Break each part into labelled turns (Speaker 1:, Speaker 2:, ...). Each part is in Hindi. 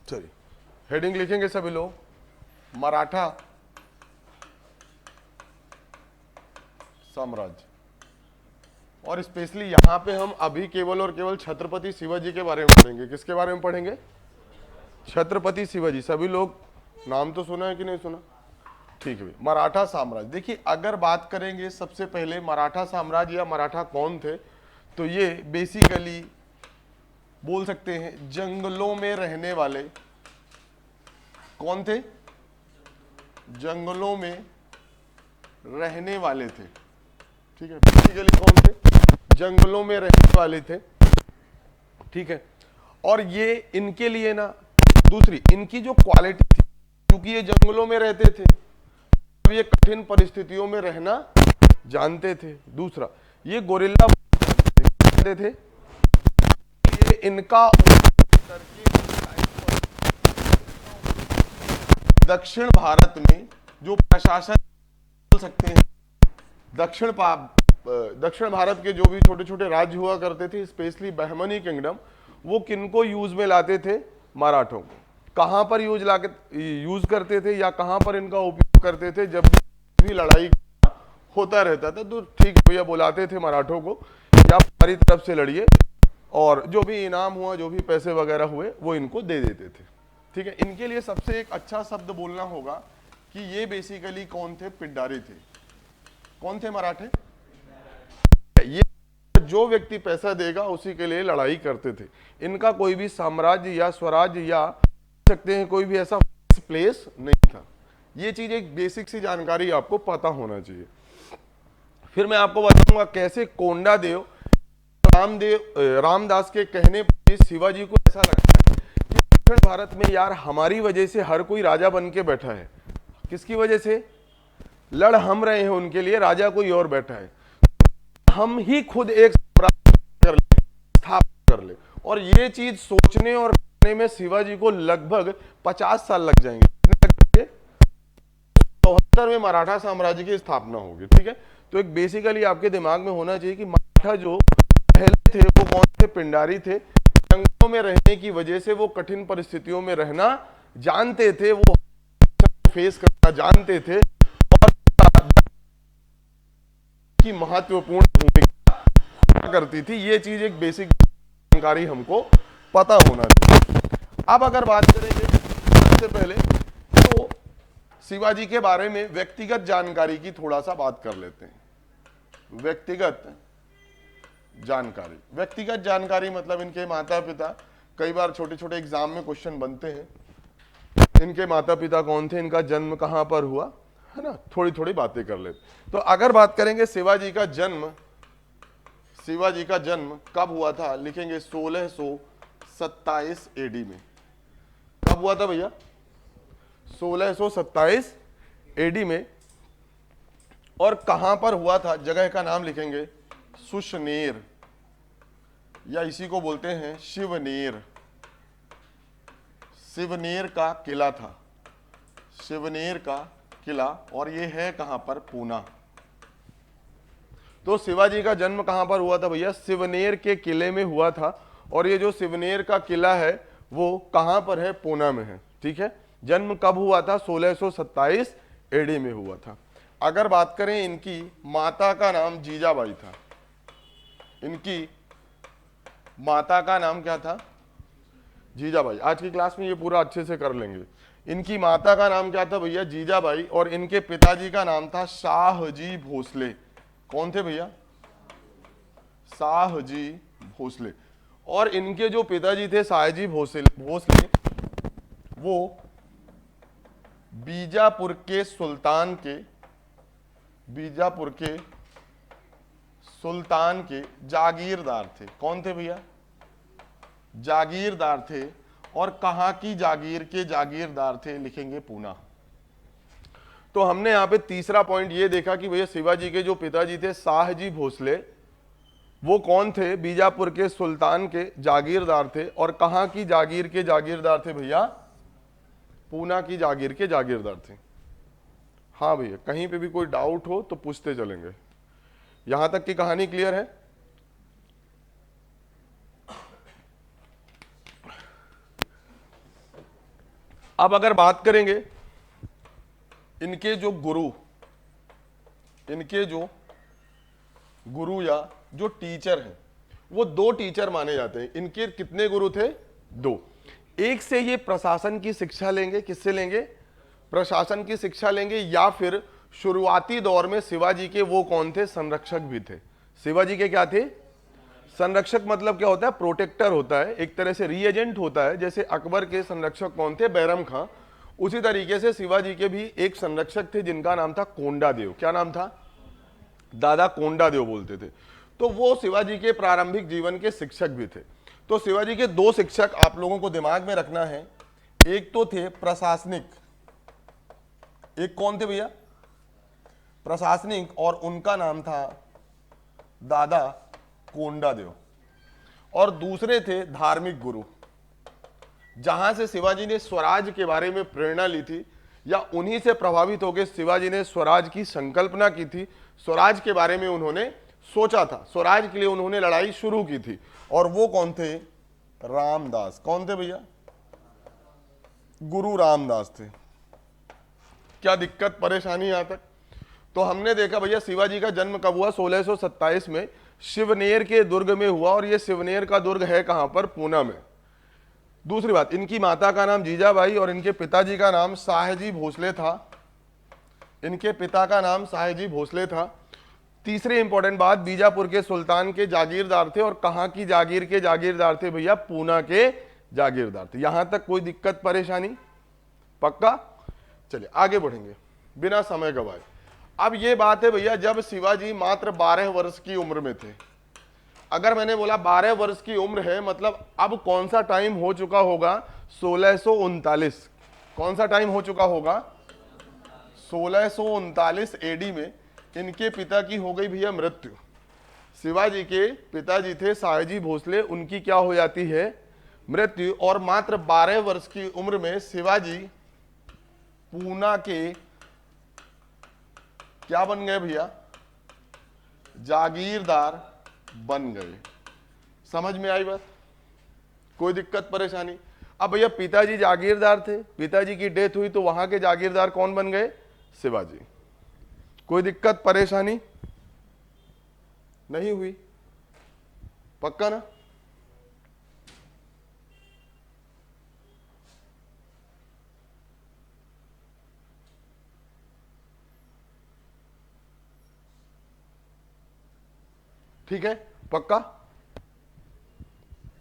Speaker 1: चलिए हेडिंग लिखेंगे सभी लोग, मराठा साम्राज्य। और स्पेशली यहां पे हम अभी केवल और केवल छत्रपति शिवाजी के बारे में पढ़ेंगे। किसके बारे में पढ़ेंगे? छत्रपति शिवाजी। सभी लोग नाम तो सुना है कि नहीं सुना? ठीक है। मराठा साम्राज्य, देखिए अगर बात करेंगे सबसे पहले मराठा साम्राज्य या मराठा कौन थे, तो ये बेसिकली बोल सकते हैं जंगलों में रहने वाले। कौन थे? जंगलों में रहने वाले थे। ठीक है, बेसिकली कौन थे? जंगलों में रहने वाले थे। ठीक है, और ये इनके लिए ना, दूसरी इनकी जो क्वालिटी थी, क्योंकि ये जंगलों में रहते थे, ये कठिन परिस्थितियों में रहना जानते थे। दूसरा, ये गोरिल्ला जानते थे। ये इनका दक्षिण भारत में जो प्रशासन बोल सकते हैं, दक्षिण भारत के जो भी छोटे छोटे राज्य हुआ करते थे, स्पेशली बहमनी किंगडम, वो किनको यूज में लाते थे? मराठों को। कहां पर यूज करते थे या कहां पर इनका उपयोग करते थे? जब भी लड़ाई होता रहता था तो ठीक भैया बुलाते थे मराठों को, या हमारी तरफ से लड़िए, और जो भी इनाम हुआ, जो भी पैसे वगैरह हुए, वो इनको दे देते थे। ठीक है, इनके लिए सबसे एक अच्छा शब्द बोलना होगा कि ये बेसिकली कौन थे? पिंडारी थे। कौन थे? मराठे। ये जो व्यक्ति पैसा देगा उसी के लिए लड़ाई करते थे। इनका कोई भी साम्राज्य या स्वराज्य या सकते हैं कोई भी ऐसा प्लेस नहीं था। ये चीज एक बेसिक सी जानकारी आपको पता होना चाहिए। फिर मैं आपको बताऊंगा कैसे कोंडादेव रामदास के कहने पर शिवाजी को ऐसा लगता है कि दक्षिण भारत में यार हमारी वजह से हर कोई राजा बन के बैठा है। किसकी वजह से? लड़ हम रहे हैं उनके लिए, राजा कोई और बैठा है, हम ही खुद एक स्थापित कर ले। और ये चीज सोचने और करने में शिवाजी को लगभग 50 साल लग जाएंगे। 74 में मराठा साम्राज्य की स्थापना होगी। ठीक है, तो एक बेसिकली आपके दिमाग में होना चाहिए कि मराठा जो पहले थे वो कौन थे? पिंडारी थे। जंगलों में रहने की वजह से वो कठिन परिस्थितियों में रहना जानते थे, वो फेस करना जानते थे, और की महत्वपूर्ण भूमिका करती थी। ये चीज एक बेसिक जानकारी हमको पता होना चाहिए। अब अगर बात करेंगे सबसे पहले तो शिवाजी के बारे में व्यक्तिगत जानकारी की थोड़ा सा बात कर लेते हैं। व्यक्तिगत जानकारी मतलब इनके माता पिता, कई बार छोटे छोटे एग्जाम में क्वेश्चन बनते हैं, इनके माता पिता कौन थे, इनका जन्म कहां पर हुआ, है ना, थोड़ी थोड़ी बातें कर लेते। तो अगर बात करेंगे शिवाजी का जन्म कब हुआ था, लिखेंगे 1627 एडी में। कब हुआ था भैया? 1627 एडी में। और कहां पर हुआ था? जगह का नाम लिखेंगे सुशनेर, या इसी को बोलते हैं शिवनेर। शिवनेर का किला था, शिवनेर का किला, और ये है कहां पर? पूना। तो शिवाजी का जन्म कहां पर हुआ था भैया? शिवनेर के किले में हुआ था। और ये जो शिवनेर का किला है वो कहां पर है? पूना में है। ठीक है, जन्म कब हुआ था? 1627 एडी में हुआ था। अगर बात करें इनकी माता का नाम जीजाबाई था। इनकी माता का नाम क्या था? जीजाबाई। आज की क्लास में ये पूरा अच्छे से कर लेंगे। इनकी माता का नाम क्या था भैया? जीजाबाई। और इनके पिताजी का नाम था शाहजी भोसले। कौन थे भैया? शाहजी भोसले। और इनके जो पिताजी थे शाहजी भोसले, वो बीजापुर के सुल्तान के जागीरदार थे। कौन थे भैया? जागीरदार थे। और कहां की जागीर के जागीरदार थे? लिखेंगे पूना। तो हमने यहां पे तीसरा पॉइंट ये देखा कि भैया शिवाजी के जो पिताजी थे शाहजी भोसले, वो कौन थे? बीजापुर के सुल्तान के जागीरदार थे। और कहां की जागीर के जागीरदार थे भैया? पूना की जागीर के जागीरदार थे। हाँ भैया, कहीं पे भी कोई डाउट हो तो पूछते चलेंगे। यहां तक की कहानी क्लियर है? अब अगर बात करेंगे इनके जो गुरु या जो टीचर हैं, वो दो टीचर माने जाते हैं। इनके कितने गुरु थे? दो। एक से ये प्रशासन की शिक्षा लेंगे, किससे लेंगे? प्रशासन की शिक्षा लेंगे, या फिर शुरुआती दौर में शिवाजी के वो कौन थे? संरक्षक भी थे। शिवाजी के क्या थे? संरक्षक। मतलब क्या होता है? प्रोटेक्टर होता है, एक तरह से रीएजेंट होता है। जैसे अकबर के संरक्षक कौन थे? बैरम खां। उसी तरीके से शिवाजी के भी एक संरक्षक थे जिनका नाम था कोंडादेव। क्या नाम था? दादा कोंडादेव बोलते थे। तो वो शिवाजी के प्रारंभिक जीवन के शिक्षक भी थे। तो शिवाजी के दो शिक्षक आप लोगों को दिमाग में रखना है। एक तो थे प्रशासनिक, एक कौन थे भैया? प्रशासनिक, और उनका नाम था दादा कोंडादेव। और दूसरे थे धार्मिक गुरु, जहां से शिवाजी ने स्वराज के बारे में प्रेरणा ली थी, या उन्हीं से प्रभावित होकर शिवाजी ने स्वराज की संकल्पना की थी। स्वराज के बारे में उन्होंने सोचा था, स्वराज के लिए उन्होंने लड़ाई शुरू की थी। और वो कौन थे? रामदास। कौन थे भैया? गुरु रामदास थे। क्या दिक्कत परेशानी यहां तक? तो हमने देखा भैया शिवाजी का जन्म कब हुआ? 1627 में शिवनेर के दुर्ग में हुआ। और ये शिवनेर का दुर्ग है कहां पर? पूना में। दूसरी बात, इनकी माता का नाम जीजाबाई और इनके पिताजी का नाम साहेजी भोसले था। इनके पिता का नाम साहेजी भोसले था। तीसरी इंपॉर्टेंट बात, बीजापुर के सुल्तान के जागीरदार थे। और कहां की जागीर के जागीरदार थे भैया? पूना के जागीरदार थे। यहां तक कोई दिक्कत परेशानी? पक्का? चलिए आगे बढ़ेंगे बिना समय गवाए। अब ये बात है भैया जब शिवाजी मात्र 12 वर्ष की उम्र में थे। अगर मैंने बोला 12 वर्ष की उम्र है, मतलब अब कौन सा टाइम हो चुका होगा? 1639। कौन सा टाइम हो चुका होगा? 1639 एडी में इनके पिता की हो गई भैया मृत्यु। शिवाजी के पिताजी थे साहेजी भोसले, उनकी क्या हो जाती है? मृत्यु। और मात्र 12 वर्ष की उम्र में शिवाजी पूना के क्या बन गए भैया? जागीरदार बन गए। समझ में आई बात? कोई दिक्कत परेशानी? अब भैया पिताजी जागीरदार थे, पिताजी की डेथ हुई तो वहां के जागीरदार कौन बन गए? शिवाजी। कोई दिक्कत परेशानी नहीं हुई? पक्का ना? ठीक है, पक्का?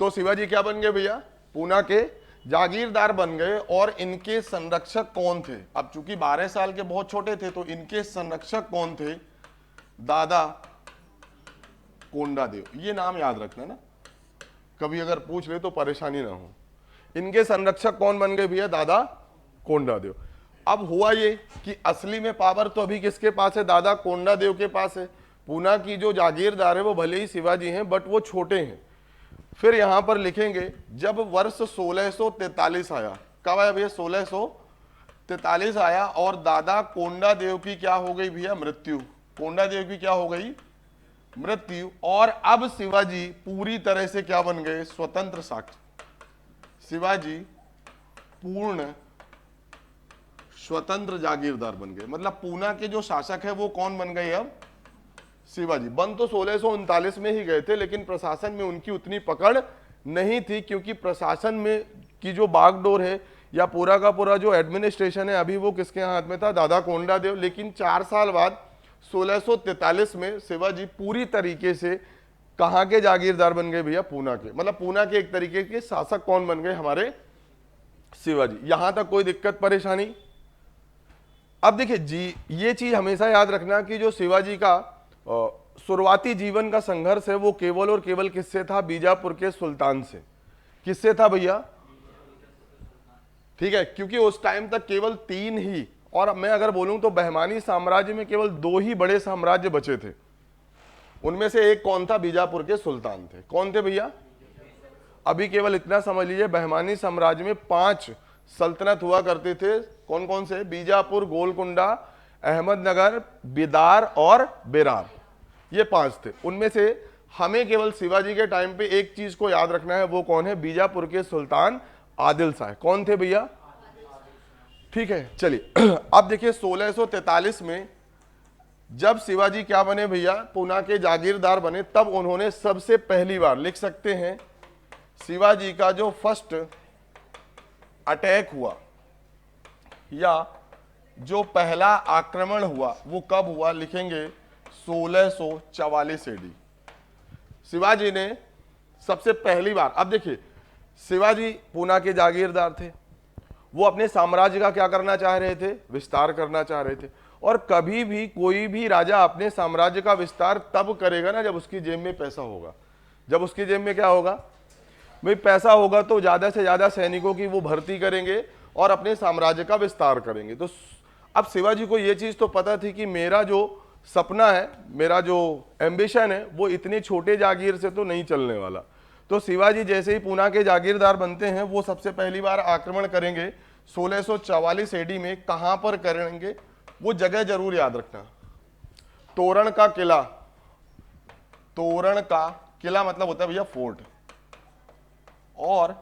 Speaker 1: तो शिवाजी क्या बन गए भैया? पूना के जागीरदार बन गए। और इनके संरक्षक कौन थे? अब चूंकि 12 साल के बहुत छोटे थे तो इनके संरक्षक कौन थे? दादा कोंडादेव। ये नाम याद रखना ना, कभी अगर पूछ ले तो परेशानी ना हो। इनके संरक्षक कौन बन गए भैया? दादा कोंडादेव। अब हुआ ये कि असली में पावर तो अभी किसके पास है? दादा कोंडादेव के पास है। पूना की जो जागीरदार है वो भले ही शिवाजी हैं बट वो छोटे हैं। फिर यहां पर लिखेंगे जब वर्ष 1643 आया। कब आया भैया? 1643 आया। और दादा कोंडादेव की क्या हो गई भैया? मृत्यु। कोंडादेव की क्या हो गई? मृत्यु। और अब शिवाजी पूरी तरह से क्या बन गए? स्वतंत्र शासक। शिवाजी पूर्ण स्वतंत्र जागीरदार बन गए। मतलब पूना के जो शासक है वो कौन बन गए? अब शिवाजी। बन तो 1639 में ही गए थे, लेकिन प्रशासन में उनकी उतनी पकड़ नहीं थी, क्योंकि प्रशासन में की जो बागडोर है या पूरा का पूरा जो एडमिनिस्ट्रेशन है अभी वो किसके हाथ में था? दादा कोंडादेव। लेकिन 4 साल बाद 1643 में शिवाजी पूरी तरीके से कहां के जागीरदार बन गए भैया? पूना के। मतलब पूना के एक तरीके के शासक कौन बन गए? हमारे शिवाजी। यहां तक कोई दिक्कत परेशानी? अब देखिए जी, ये चीज हमेशा याद रखना कि जो शिवाजी का शुरुआती जीवन का संघर्ष है वो केवल और केवल किससे था? बीजापुर के सुल्तान से। किससे था भैया? ठीक है, क्योंकि उस टाइम तक केवल 3 ही, और मैं अगर बोलूं तो बहमानी साम्राज्य में केवल 2 ही बड़े साम्राज्य बचे थे। उनमें से एक कौन था? बीजापुर के सुल्तान थे। कौन थे भैया? अभी केवल इतना समझ लीजिए, बहमानी साम्राज्य में 5 सल्तनत हुआ करते थे। कौन कौन से? बीजापुर, गोलकुंडा, अहमदनगर, बिदार और बेरार। ये 5 थे। उनमें से हमें केवल शिवाजी के टाइम पे एक चीज को याद रखना है, वो कौन है? बीजापुर के सुल्तान आदिल शाह। कौन थे भैया? ठीक है, चलिए अब देखिए 1643 में जब शिवाजी क्या बने भैया, पूना के जागीरदार बने, तब उन्होंने सबसे पहली बार, लिख सकते हैं, शिवाजी का जो फर्स्ट अटैक हुआ या जो पहला आक्रमण हुआ वो कब हुआ, लिखेंगे 1644 एडी। शिवाजी ने सबसे पहली बार, अब देखिए शिवाजी पूना के जागीरदार थे, वो अपने साम्राज्य का क्या करना चाह रहे थे, विस्तार करना चाह रहे थे। और कभी भी कोई भी राजा अपने साम्राज्य का विस्तार तब करेगा ना जब उसकी जेब में पैसा होगा। जब उसकी जेब में क्या होगा भाई, पैसा होगा, तो ज्यादा से ज्यादा सैनिकों की वो भर्ती करेंगे और अपने साम्राज्य का विस्तार करेंगे। तो अब शिवाजी को ये चीज तो पता थी कि मेरा जो सपना है, मेरा जो एम्बिशन है, वो इतने छोटे जागीर से तो नहीं चलने वाला। तो शिवाजी जैसे ही पूना के जागीरदार बनते हैं, वो सबसे पहली बार आक्रमण करेंगे 1644 एडी में। कहां पर करेंगे वो जगह जरूर याद रखना, तोरण का किला। तोरण का किला मतलब होता है भैया फोर्ट, और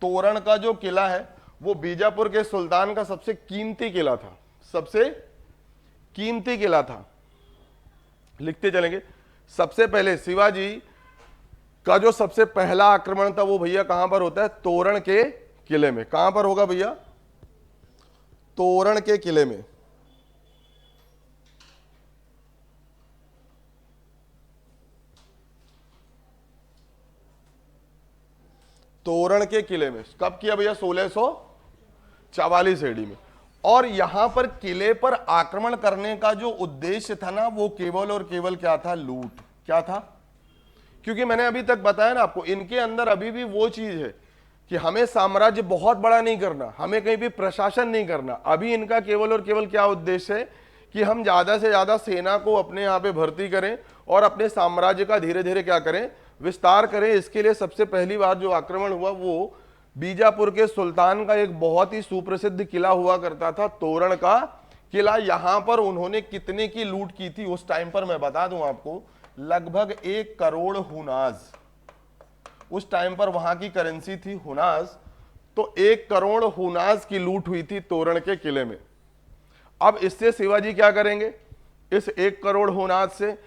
Speaker 1: तोरण का जो किला है वो बीजापुर के सुल्तान का सबसे कीमती किला था, सबसे कीमती किला था। लिखते चलेंगे, सबसे पहले शिवाजी का जो सबसे पहला आक्रमण था वो भैया कहां पर होता है, तोरण के किले में। कहां पर होगा भैया, तोरण के किले में। तोरण के किले में कब किया भैया, 1644 एडी में। और यहां पर किले पर आक्रमण करने का जो उद्देश्य था ना, वो केवल और केवल क्या था, लूट। क्या था, क्योंकि मैंने अभी तक बताया ना आपको, इनके अंदर अभी भी वो चीज है कि हमें साम्राज्य बहुत बड़ा नहीं करना, हमें कहीं भी प्रशासन नहीं करना। अभी इनका केवल और केवल क्या उद्देश्य है कि हम ज्यादा से ज्यादा सेना को अपने यहाँ पे भर्ती करें और अपने साम्राज्य का धीरे धीरे क्या करें, विस्तार करें। इसके लिए सबसे पहली बार जो आक्रमण हुआ वो बीजापुर के सुल्तान का एक बहुत ही सुप्रसिद्ध किला हुआ करता था, तोरण का किला। यहां पर उन्होंने कितने की लूट की थी उस टाइम पर मैं बता दूं आपको, लगभग 1 करोड़ हुनाज। उस टाइम पर वहां की करेंसी थी हुनाज, तो 1 करोड़ हुनाज की लूट हुई थी तोरण के किले में। अब इससे शिवाजी क्या करेंगे, इस 1 करोड़ हुनाज से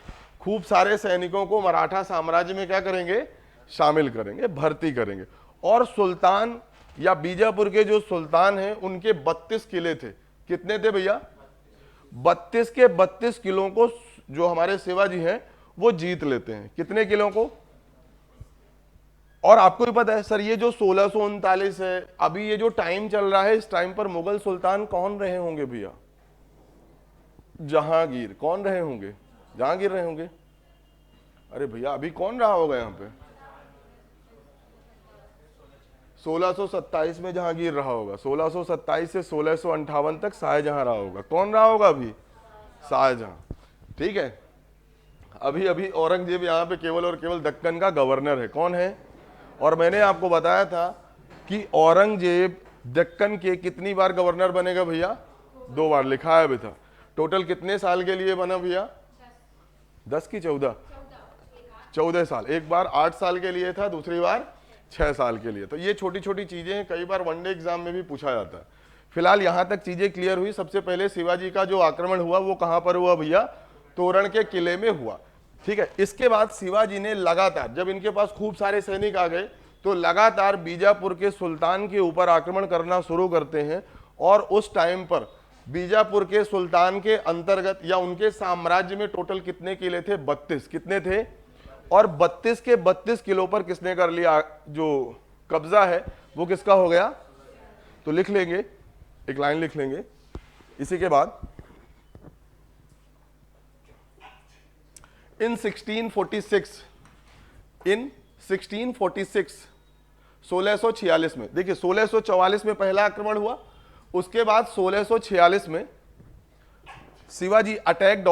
Speaker 1: खूब सारे सैनिकों को मराठा साम्राज्य में क्या करेंगे, शामिल करेंगे, भर्ती करेंगे। और सुल्तान या बीजापुर के जो सुल्तान हैं उनके 32 किले थे। कितने थे भैया, 32 के 32 किलों को जो हमारे शिवाजी हैं वो जीत लेते हैं। कितने किलों को, और आपको भी पता है सर, ये जो 1639 है, अभी ये जो टाइम चल रहा है, इस टाइम पर मुगल सुल्तान कौन रहे होंगे भैया, जहांगीर। कौन रहे होंगे, जहांगीर रहे होंगे। अरे भैया अभी कौन रहा होगा यहाँ पे, 1627 में जहांगीर रहा होगा, 1627 से 1658 तक शाहजहां रहा होगा। कौन रहा होगा अभी, शाहजहां। ठीक है, अभी अभी औरंगजेब यहाँ पे केवल और केवल दक्कन का गवर्नर है। कौन है, और मैंने आपको बताया था कि औरंगजेब दक्कन के कितनी बार गवर्नर बनेगा भैया, 2 बार, लिखा है अभी था। टोटल कितने साल के लिए बना भैया, 10 की 14 साल। एक बार 8 साल के लिए था, दूसरी बार 6 साल के लिए। तो ये छोटी छोटी चीजें हैं, कई बार वनडे एग्जाम में भी पूछा जाता है। फिलहाल यहां तक चीजें क्लियर हुई। सबसे पहले शिवाजी का जो आक्रमण हुआ वो कहां पर हुआ भैया, तोरण के किले में हुआ। ठीक है, इसके बाद शिवाजी ने लगातार, जब इनके पास खूब सारे सैनिक आ गए, तो लगातार बीजापुर के सुल्तान के ऊपर आक्रमण करना शुरू करते हैं। और उस टाइम पर बीजापुर के सुल्तान के अंतर्गत या उनके साम्राज्य में टोटल कितने किले थे, 32। कितने थे, और 32 के 32 किलो पर किसने कर लिया, जो कब्जा है वो किसका हो गया। तो लिख लेंगे, एक लाइन लिख लेंगे इसी के बाद। इन 1646 1646 में, देखिए 1644 में पहला आक्रमण हुआ, उसके बाद 1646 में शिवाजी अटैक्ड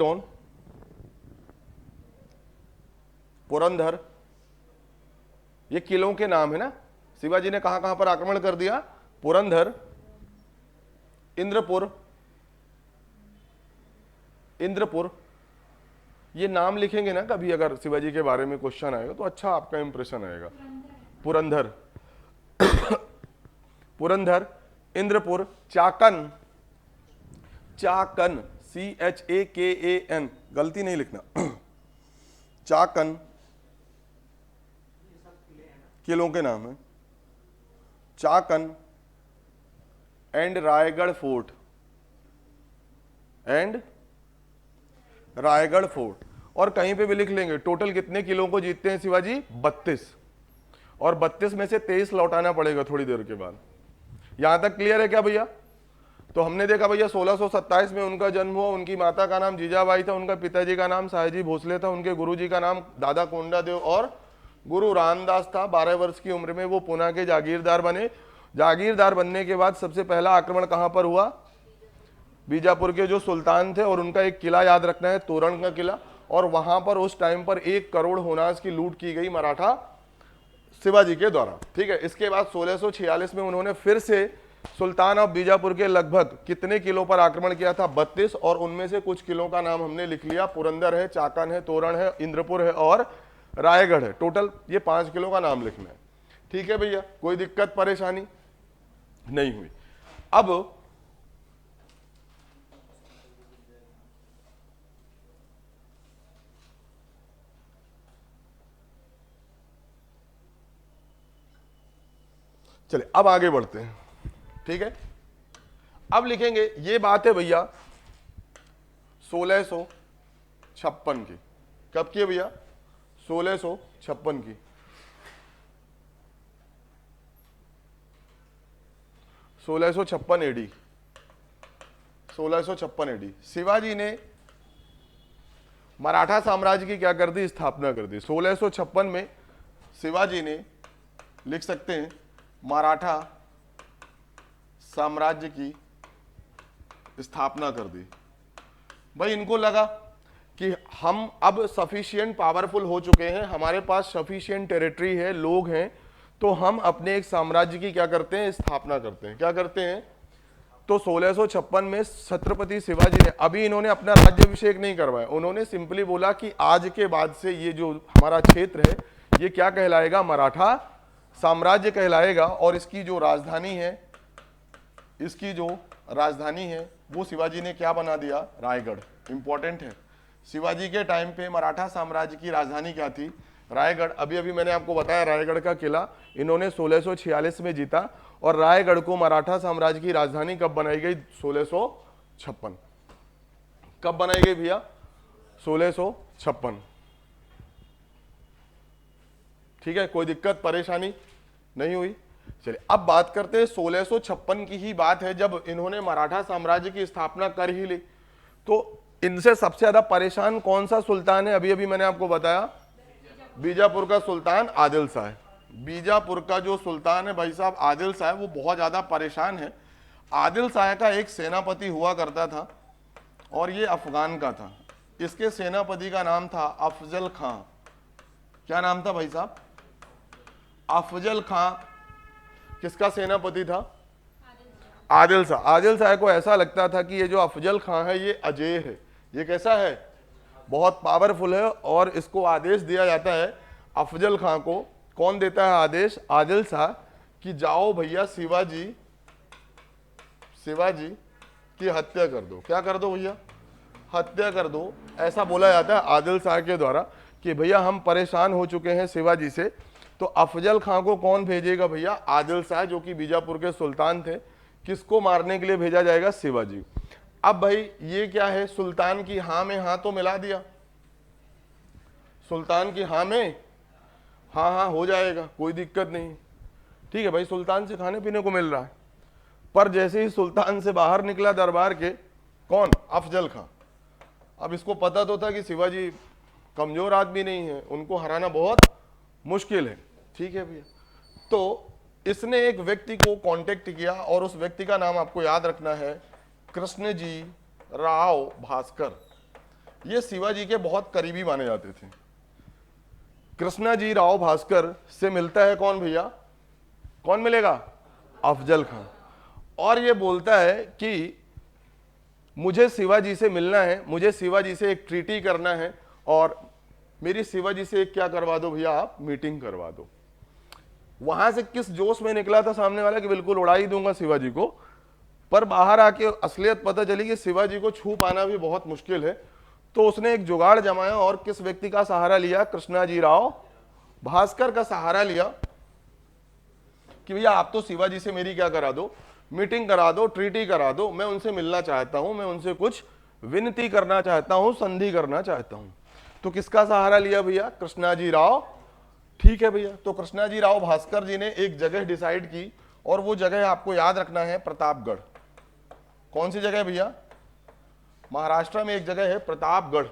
Speaker 1: ऑन पुरंदर। ये किलों के नाम है ना, शिवाजी ने कहां कहां पर आक्रमण कर दिया, पुरंदर, इंद्रपुर, ये नाम लिखेंगे ना कभी, अगर शिवाजी के बारे में क्वेश्चन आएगा तो अच्छा आपका इंप्रेशन आएगा। पुरंदर, पुरंदर, इंद्रपुर, चाकन, चाकन, CHAKAN, गलती नहीं लिखना, चाकन किलों के नाम है, Chakan and Raigarh fort, and Raigarh fort. और कहीं पे भी लिख लेंगे टोटल कितने किलो को जीतते हैं शिवाजी, 32, और 32 में से 23 लौटाना पड़ेगा थोड़ी देर के बाद। यहां तक क्लियर है क्या भैया? तो हमने देखा भैया 1627 में उनका जन्म हुआ, उनकी माता का नाम जीजाबाई था, उनका पिताजी का नाम साहेजी भोसले था, उनके गुरुजी का नाम दादा कोंडादेव और गुरु रामदास था। 12 वर्ष की उम्र में वो पुणे के जागीरदार बने। जागीरदार बनने के बाद सबसे पहला आक्रमण कहां पर हुआ? बीजापुर के जो सुल्तान थे, और उनका एक किला याद रखना है, तोरण का किला, और वहां पर उस टाइम पर 1 करोड़ होनास की लूट की गई मराठा शिवाजी के द्वारा। ठीक है, इसके बाद 1646 में उन्होंने फिर से सुल्तान ऑफ बीजापुर के लगभग कितने किलो पर आक्रमण किया था? 32, और उनमें से कुछ किलो का नाम हमने लिख लिया, पुरंदर है, चाकन है, तोरण है, इंद्रपुर है और रायगढ़ है। टोटल ये 5 किलो का नाम लिखना है। ठीक है भैया, कोई दिक्कत परेशानी नहीं हुई। अब चलिए अब आगे बढ़ते हैं। ठीक है, अब लिखेंगे, ये बात है भैया 1656 की। कब की है भैया? 1656 की। 1656 AD, 1656 AD शिवाजी ने मराठा साम्राज्य की क्या कर दी? स्थापना कर दी। 1656 में शिवाजी ने, लिख सकते हैं, मराठा साम्राज्य की स्थापना कर दी। भाई इनको लगा कि हम अब सफिशिएंट पावरफुल हो चुके हैं, हमारे पास सफिशिएंट टेरिटरी है, लोग हैं, तो हम अपने एक साम्राज्य की क्या करते हैं? स्थापना करते हैं। क्या करते हैं? तो 1656 में छत्रपति शिवाजी ने, अभी इन्होंने अपना राज्याभिषेक नहीं करवाया, उन्होंने सिंपली बोला कि आज के बाद से ये जो हमारा क्षेत्र है ये क्या कहलाएगा? मराठा साम्राज्य कहलाएगा। और इसकी जो राजधानी है, इसकी जो राजधानी है वो शिवाजी ने क्या बना दिया? रायगढ़। इंपॉर्टेंट है, शिवाजी के टाइम पे मराठा साम्राज्य की राजधानी क्या थी? रायगढ़। अभी अभी मैंने आपको बताया रायगढ़ का किला इन्होंने 1646 में जीता, और रायगढ़ को मराठा साम्राज्य की राजधानी कब बनाई गई? 1656। कब बनाई गई भैया? 1656। ठीक है, कोई दिक्कत परेशानी नहीं हुई। चलिए अब बात करते हैं 1656 की ही बात है, जब इन्होंने मराठा साम्राज्य की स्थापना कर ही ली, तो इनसे सबसे ज्यादा परेशान कौन सा सुल्तान है? अभी अभी मैंने आपको बताया, बीजापुर का सुल्तान आदिल शाह है। बीजापुर का जो सुल्तान है भाई साहब आदिल शाह, वो बहुत ज्यादा परेशान है। आदिल शाह का एक सेनापति हुआ करता था, और ये अफगान का था। इसके सेनापति का नाम था अफजल खां। क्या नाम था भाई साहब? अफजल खां। किसका सेनापति था? आदिल शाह। आदिल शाह को ऐसा लगता था कि ये जो अफजल खां है ये अजय है, ये कैसा है? बहुत पावरफुल है, और इसको आदेश दिया जाता है अफजल खां को। कौन देता है आदेश? आदिल शाह, कि जाओ भैया शिवाजी की हत्या कर दो। क्या कर दो भैया? हत्या कर दो। ऐसा बोला जाता है आदिल शाह के द्वारा कि भैया हम परेशान हो चुके हैं शिवाजी से। तो अफजल खां को कौन भेजेगा भैया? आदिल शाह, जो कि बीजापुर के सुल्तान थे। किसको मारने के लिए भेजा जाएगा? शिवाजी। अब भाई ये क्या है? सुल्तान की हाँ में हाँ तो मिला दिया, सुल्तान की हाँ में हाँ हाँ हो जाएगा, कोई दिक्कत नहीं। ठीक है भाई, सुल्तान से खाने पीने को मिल रहा है। पर जैसे ही सुल्तान से बाहर निकला दरबार के, कौन? अफजल खां। अब इसको पता तो था कि शिवाजी कमजोर आदमी नहीं है, उनको हराना बहुत मुश्किल है। ठीक है भैया, तो इसने एक व्यक्ति को कांटेक्ट किया, और उस व्यक्ति का नाम आपको याद रखना है कृष्णजी राव भास्कर। ये शिवाजी के बहुत करीबी माने जाते थे। कृष्णाजी राव भास्कर से मिलता है कौन भैया? कौन मिलेगा? अफजल खां। और ये बोलता है कि मुझे शिवाजी से मिलना है, मुझे शिवाजी से एक ट्रीटी करना है, और मेरी शिवाजी से एक क्या करवा दो भैया, आप मीटिंग करवा दो। वहां से किस जोश में निकला था सामने वाला कि बिल्कुल उड़ा ही दूंगा शिवाजी को, पर बाहर आके असलियत पता चली कि शिवाजी को छू पाना भी बहुत मुश्किल है। तो उसने एक जुगाड़ जमाया और किस व्यक्ति का सहारा लिया, कृष्णाजी राव भास्कर का सहारा लिया कि भैया आप तो शिवाजी से मेरी क्या करा दो, मीटिंग करा दो, ट्रीटी करा दो, मैं उनसे मिलना चाहता हूं, मैं उनसे कुछ विनती करना चाहता हूं, संधि करना चाहता हूं। तो किसका सहारा लिया भैया, कृष्णाजी राव। ठीक है भैया, तो कृष्णाजी राव भास्कर जी ने एक जगह डिसाइड की और वो जगह आपको याद रखना है, प्रतापगढ़। कौन सी जगह भैया, महाराष्ट्र में एक जगह है प्रतापगढ़।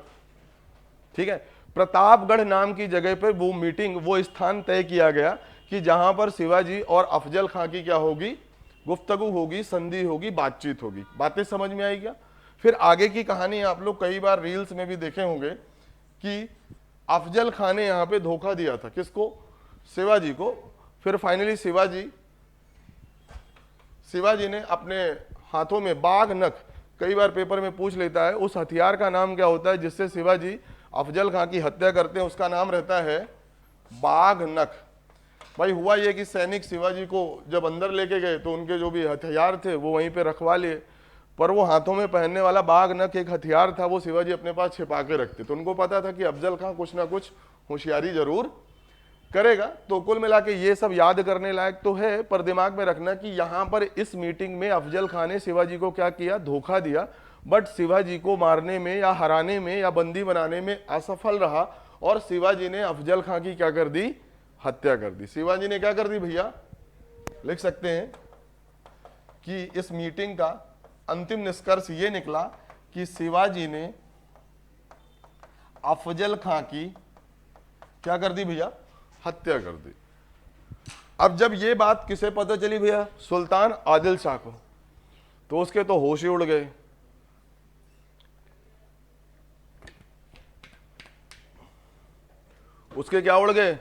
Speaker 1: ठीक है, प्रतापगढ़ नाम की जगह पर वो मीटिंग, वो स्थान तय किया गया कि जहां पर शिवाजी और अफजल खां की क्या होगी, गुफ्तगू होगी, संधि होगी, बातचीत होगी। बातें समझ में आई क्या? फिर आगे की कहानी आप लोग कई बार रील्स में भी देखे होंगे कि अफजल खां ने यहां पे धोखा दिया था, किसको, शिवाजी को। फिर फाइनली शिवाजी ने अपने हाथों में बाघ नख, कई बार पेपर में पूछ लेता है, उस हथियार का नाम क्या होता है जिससे शिवाजी अफजल खां की हत्या करते हैं, उसका नाम रहता है बाघ नख। भाई हुआ ये कि सैनिक शिवाजी को जब अंदर लेके गए तो उनके जो भी हथियार थे वो वहीं पे रखवा लिए, पर वो हाथों में पहनने वाला बाघ नख एक हथियार था, वो शिवाजी अपने पास छिपा के रखते। तो उनको पता था कि अफजल खां कुछ ना कुछ होशियारी जरूर करेगा। तो कुल मिला के ये सब याद करने लायक तो है, पर दिमाग में रखना कि यहाँ पर इस मीटिंग में अफजल खां ने शिवाजी को क्या किया, धोखा दिया, बट शिवाजी को मारने में या हराने में या बंदी बनाने में असफल रहा और शिवाजी ने अफजल खां की क्या कर दी, हत्या कर दी। शिवाजी ने क्या कर दी भैया, लिख सकते हैं कि इस मीटिंग का अंतिम निष्कर्ष ये निकला कि शिवाजी ने अफजल खां की क्या कर दी भैया, हत्या कर दी। अब जब ये बात किसे पता चली भैया, सुल्तान आदिल शाह को, तो उसके तो होश ही उड़ गए। उसके क्या उड़ गए,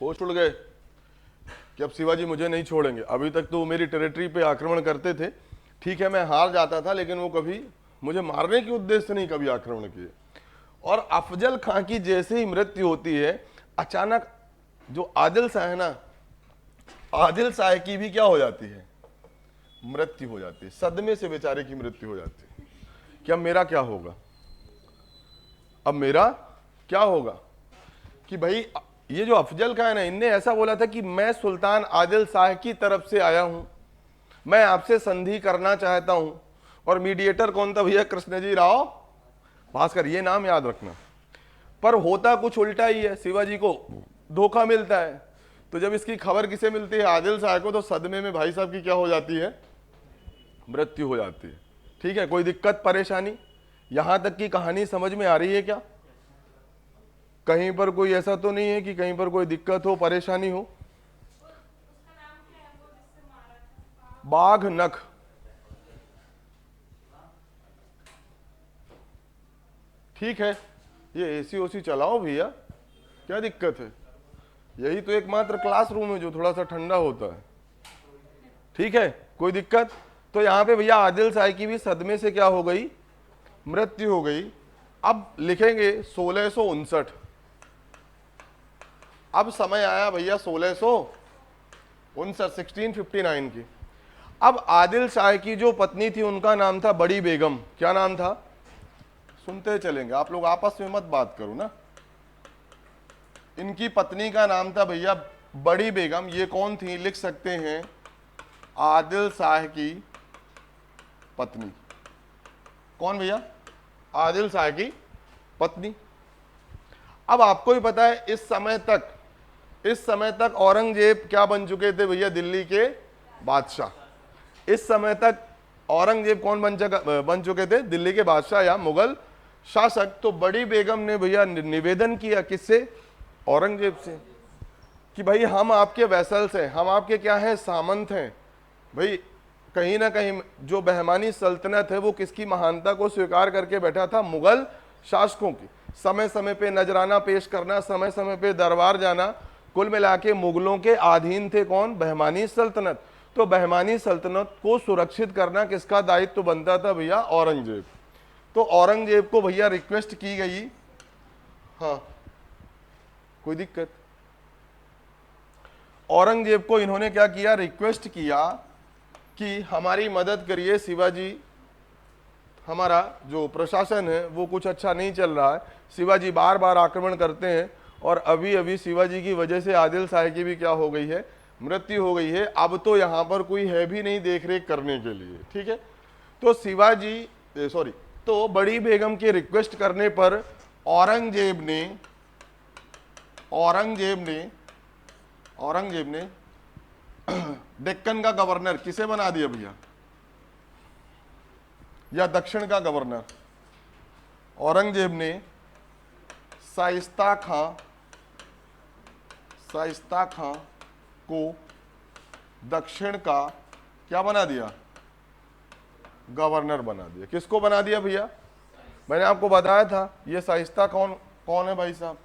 Speaker 1: होश उड़ गए कि अब शिवाजी मुझे नहीं छोड़ेंगे। अभी तक तो वो मेरी टेरिटरी पे आक्रमण करते थे, ठीक है मैं हार जाता था, लेकिन वो कभी मुझे मारने के उद्देश्य से नहीं कभी आक्रमण किए। और अफजल खां की जैसे ही मृत्यु होती है, अचानक जो आदिल शाह है ना, आदिल शाह की भी क्या हो जाती है, मृत्यु हो जाती है। सदमे से बेचारे की मृत्यु हो जाती है कि अब मेरा क्या होगा, अब मेरा क्या होगा। कि भाई ये जो अफजल खां है ना, इनने ऐसा बोला था कि मैं सुल्तान आदिल शाह की तरफ से आया हूं, मैं आपसे संधि करना चाहता हूं। और मीडिएटर कौन था भैया, कृष्णजी राव भास्कर, ये नाम याद रखना। पर होता कुछ उल्टा ही है, शिवाजी को धोखा मिलता है। तो जब इसकी खबर किसे मिलती है, आदिल शाह को, तो सदमे में भाई साहब की क्या हो जाती है, मृत्यु हो जाती है। ठीक है, कोई दिक्कत परेशानी, यहां तक की कहानी समझ में आ रही है क्या? कहीं पर कोई ऐसा तो नहीं है कि कहीं पर कोई दिक्कत हो, परेशानी हो? बाघ नख, ठीक है, ये एसी ओसी चलाओ भैया, क्या दिक्कत है? यही तो एकमात्र क्लासरूम है जो थोड़ा सा ठंडा होता है। ठीक है, कोई दिक्कत? तो यहां पे भैया आदिल शाह की भी सदमे से क्या हो गई, मृत्यु हो गई। अब लिखेंगे 1659। अब समय आया भैया 1659, 1659 की। अब आदिल शाह की जो पत्नी थी उनका नाम था बड़ी बेगम। क्या नाम था, सुनते चलेंगे, आप लोग आपस में मत बात करो ना। इनकी पत्नी का नाम था भैया बड़ी बेगम। ये कौन थी, लिख सकते हैं आदिल शाह की पत्नी। कौन भैया, आदिल शाह की पत्नी। अब आपको ही पता है इस समय तक औरंगजेब क्या बन चुके थे भैया, दिल्ली के बादशाह। इस समय तक औरंगजेब कौन बन चुके थे, दिल्ली के बादशाह या मुगल शासक। तो बड़ी बेगम ने भैया निवेदन किया किससे, औरंगजेब से, कि भाई हम आपके वैसल्स हैं, हम आपके क्या हैं, सामंत हैं। भाई कहीं ना कहीं जो बहमानी सल्तनत है वो किसकी महानता को स्वीकार करके बैठा था, मुगल शासकों की। समय समय पे नजराना पेश करना, समय समय पे दरबार जाना, कुल मिला के मुगलों के अधीन थे कौन, बहमानी सल्तनत। तो बहमानी सल्तनत को सुरक्षित करना किसका दायित्व बनता था भैया, औरंगजेब। तो औरंगजेब को भैया रिक्वेस्ट की गई हाँ, कोई दिक्कत? औरंगजेब को इन्होंने क्या किया, रिक्वेस्ट किया कि हमारी मदद करिए शिवाजी, हमारा जो प्रशासन है वो कुछ अच्छा नहीं चल रहा है, शिवाजी बार बार आक्रमण करते हैं और अभी अभी शिवाजी की वजह से आदिल शाह की भी क्या हो गई है, मृत्यु हो गई है। अब तो यहाँ पर कोई है भी नहीं देख रेख करने के लिए, ठीक है। तो शिवाजी सॉरी तो बड़ी बेगम के रिक्वेस्ट करने पर औरंगजेब ने डेक्कन का गवर्नर किसे बना दिया भैया, या दक्षिण का गवर्नर? औरंगजेब ने शाइस्ता खां को दक्षिण का क्या बना दिया, गवर्नर बना दिया। किसको बना दिया भैया? मैंने आपको बताया था ये शाइस्ता कौन है भाई साहब,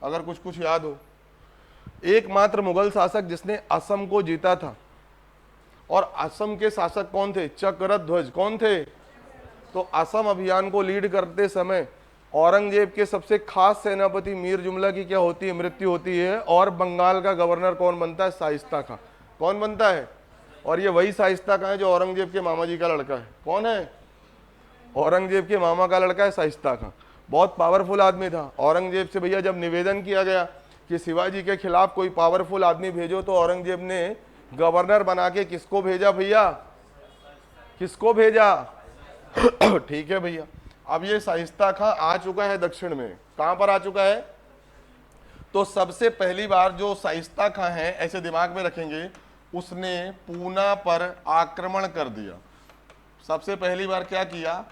Speaker 1: अगर कुछ याद हो। एकमात्र मुगल शासक जिसने असम को जीता था, और असम के शासक कौन थे? चक्रध्वज। कौन थे? तो असम अभियान को लीड करते समय औरंगजेब के सबसे खास सेनापति मीर जुमला की क्या होती है, मृत्यु होती है, और बंगाल का गवर्नर कौन बनता है? शाइस्ता खां। कौन बनता है? और ये वही शाइस्ता खां है जो औरंगजेब के मामा जी का लड़का है। कौन है? औरंगजेब के मामा का लड़का है शाइस्ता खां। बहुत पावरफुल आदमी था। औरंगजेब से भैया जब निवेदन किया गया कि शिवाजी के खिलाफ कोई पावरफुल आदमी भेजो, तो औरंगजेब ने गवर्नर बना के किसको भेजा भैया? किसको भेजा? ठीक है भैया। अब ये शाइस्ता खां आ चुका है दक्षिण में। कहां पर आ चुका है? तो सबसे पहली बार जो शाइस्ता खां है, ऐसे दिमाग में रखेंगे, उसने पूना पर आक्रमण कर दिया। सबसे पहली बार क्या किया?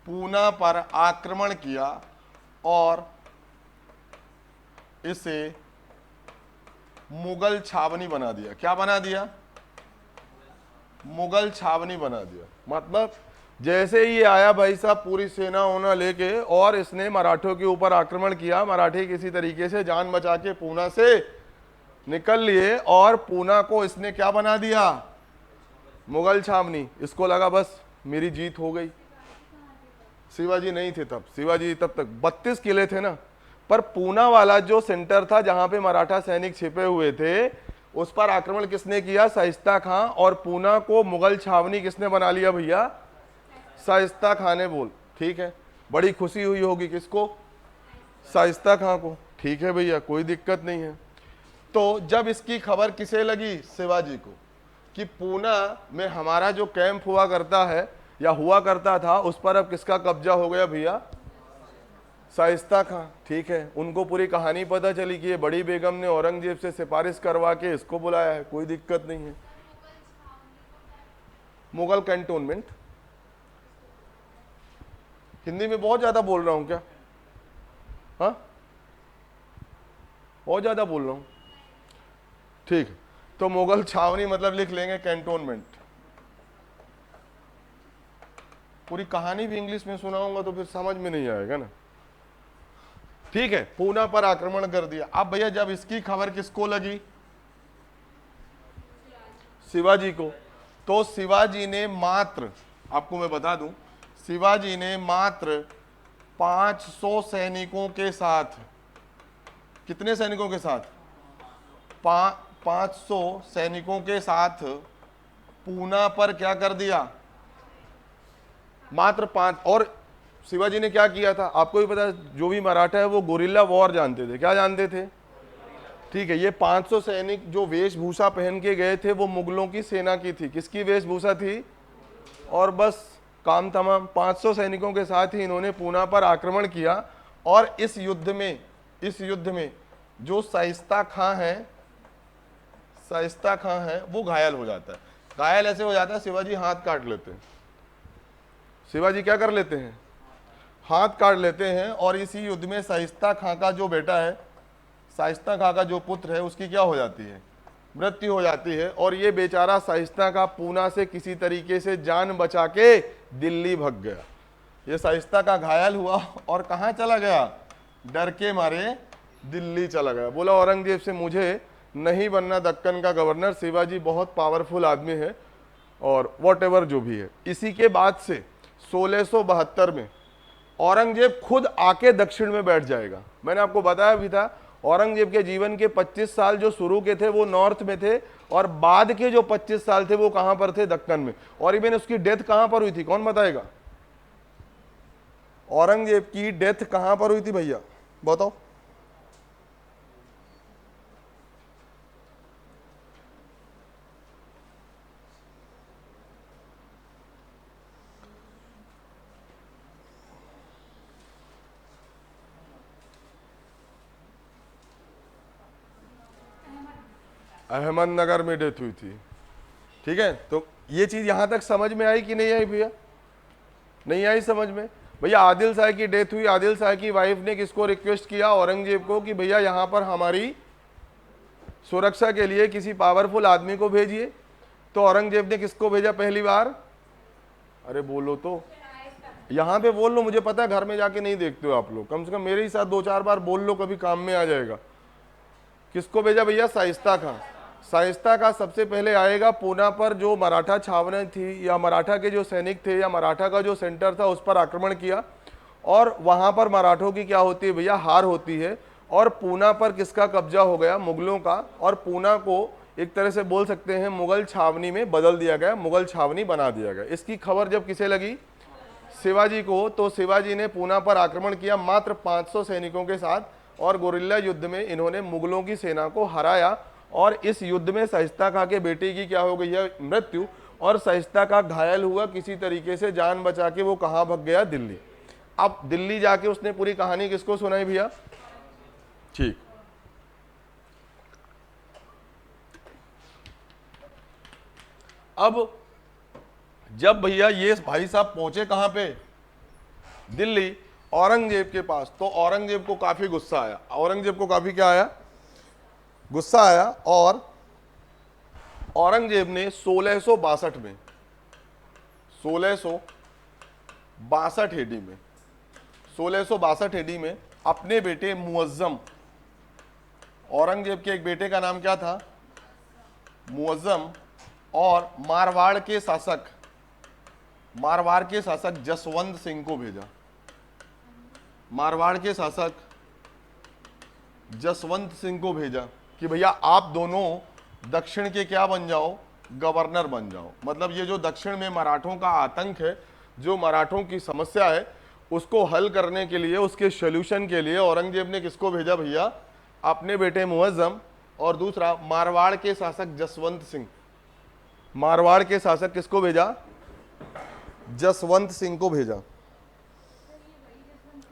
Speaker 1: पूना पर आक्रमण किया और इसे मुगल छावनी बना दिया। क्या बना दिया? मुगल छावनी बना दिया। मतलब जैसे ही आया भाई साहब पूरी सेना होना लेके, और इसने मराठों के ऊपर आक्रमण किया। मराठी किसी तरीके से जान बचा के पूना से निकल लिए, और पूना को इसने क्या बना दिया? मुगल छावनी। इसको लगा बस मेरी जीत हो गई। शिवाजी नहीं थे तब, शिवाजी तब तक 32 किले थे ना, पर पूना वाला जो सेंटर था जहां पे मराठा सैनिक छिपे हुए थे, उस पर आक्रमण किसने किया? शाइस्ता खां। और पूना को मुगल छावनी किसने बना लिया भैया? शाइस्ता खां ने। बोल ठीक है, बड़ी खुशी हुई होगी किसको? शाइस्ता खां को। ठीक है भैया, कोई दिक्कत नहीं है। तो जब इसकी खबर किसे लगी? शिवाजी को, कि पूना में हमारा जो कैंप हुआ करता है या हुआ करता था, उस पर अब किसका कब्जा हो गया भैया? शाइस्ता खां। ठीक है, उनको पूरी कहानी पता चली कि ये बड़ी बेगम ने औरंगजेब से सिफारिश करवा के इसको बुलाया है। कोई दिक्कत नहीं है। मुगल कैंटोनमेंट। हिंदी में बहुत ज्यादा बोल रहा हूं क्या? हाँ, बहुत ज्यादा बोल रहा हूं। ठीक है, तो मुगल छावनी मतलब लिख लेंगे कैंटोनमेंट। पूरी कहानी भी इंग्लिश में सुनाऊंगा तो फिर समझ में नहीं आएगा ना। ठीक है, पूना पर आक्रमण कर दिया। अब भैया जब इसकी खबर किसको लगी? शिवाजी को। तो शिवाजी ने मात्र, आपको मैं बता दूं, शिवाजी ने मात्र 500 सैनिकों के साथ, कितने सैनिकों के साथ? 500 सैनिकों के साथ पूना पर क्या कर दिया? मात्र 5। और शिवाजी ने क्या किया था आपको भी पता है, जो भी मराठा है वो गोरिल्ला वॉर जानते थे। क्या जानते थे? ठीक है, ये 500 सैनिक जो वेशभूषा पहन के गए थे वो मुगलों की सेना की थी। किसकी वेशभूषा थी? और बस काम तमाम। 500 सैनिकों के साथ ही इन्होंने पूना पर आक्रमण किया। और इस युद्ध में जो शाइस्ता खां है वो घायल हो जाता है। घायल ऐसे हो जाता है, शिवाजी हाथ काट लेते हैं। शिवाजी क्या कर लेते हैं? हाथ काट लेते हैं। और इसी युद्ध में शाइस्ता खां का जो बेटा है, शाइस्ता खां का जो पुत्र है, उसकी क्या हो जाती है? मृत्यु हो जाती है। और ये बेचारा शाइस्ता का पूना से किसी तरीके से जान बचा के दिल्ली भाग गया। ये शाइस्ता का घायल हुआ और कहाँ चला गया? डर के मारे दिल्ली चला गया। बोला औरंगजेब से मुझे नहीं बनना दक्कन का गवर्नर, शिवाजी बहुत पावरफुल आदमी है, और वॉट एवर जो भी है। इसी के बाद से 1672 में औरंगजेब खुद आके दक्षिण में बैठ जाएगा। मैंने आपको बताया भी था, औरंगजेब के जीवन के 25 साल जो शुरू के थे वो नॉर्थ में थे, और बाद के जो 25 साल थे वो कहां पर थे? दक्कन में। और इवन उसकी डेथ कहां पर हुई थी, कौन बताएगा? औरंगजेब की डेथ कहां पर हुई थी भैया, बताओ। अहमदनगर में डेथ हुई थी। ठीक है, तो ये चीज यहां तक समझ में आई कि नहीं आई भैया? नहीं आई समझ में? भैया आदिल शाह की डेथ हुई, आदिल शाह की वाइफ ने किसको रिक्वेस्ट किया? औरंगजेब को, कि भैया यहां पर हमारी सुरक्षा के लिए किसी पावरफुल आदमी को भेजिए। तो औरंगजेब ने किसको भेजा पहली बार? अरे बोलो तो, यहां पे बोल लो, मुझे पता है घर में जाके नहीं देखते हो आप लोग, कम से कम मेरे ही साथ 2-4 बार बोल लो, कभी काम में आ जाएगा। किसको भेजा भैया? शाइस्ता खां। शाइस्ता खां सबसे पहले आएगा, पूना पर जो मराठा छावनी थी या मराठा के जो सैनिक थे या मराठा का जो सेंटर था उस पर आक्रमण किया, और वहां पर मराठों की क्या होती है भैया? हार होती है, और पूना पर किसका कब्जा हो गया? मुगलों का। और पूना को एक तरह से बोल सकते हैं मुगल छावनी में बदल दिया गया, मुगल छावनी बना दिया गया। इसकी खबर जब किसे लगी? शिवाजी को। तो शिवाजी ने पूना पर आक्रमण किया मात्र 500 सैनिकों के साथ, और गोरिल्ला युद्ध में इन्होंने मुगलों की सेना को हराया, और इस युद्ध में शाइस्ता खां के बेटे की क्या हो गई है? मृत्यु। और शाइस्ता खां घायल हुआ, किसी तरीके से जान बचा के वो कहां भाग गया? दिल्ली। अब दिल्ली जाके उसने पूरी कहानी किसको सुनाई भैया? ठीक, अब जब भैया ये भाई साहब पहुंचे कहां पे? दिल्ली, औरंगजेब के पास। तो औरंगजेब को काफी गुस्सा आया, औरंगजेब को काफी क्या आया? गुस्सा आया। और औरंगजेब ने 1662 में 1662 एडी में 1662 एडी में अपने बेटे मुअज्जम, औरंगजेब के एक बेटे का नाम क्या था? मुअज्जम, और मारवाड़ के शासक जसवंत सिंह को भेजा। मारवाड़ के शासक जसवंत सिंह को भेजा कि भैया आप दोनों दक्षिण के क्या बन जाओ? गवर्नर बन जाओ। मतलब ये जो दक्षिण में मराठों का आतंक है, जो मराठों की समस्या है, उसको हल करने के लिए, उसके सॉल्यूशन के लिए औरंगजेब ने किसको भेजा भैया? अपने बेटे मुअज्जम, और दूसरा मारवाड़ के शासक जसवंत सिंह। मारवाड़ के शासक किसको भेजा? जसवंत सिंह को भेजा।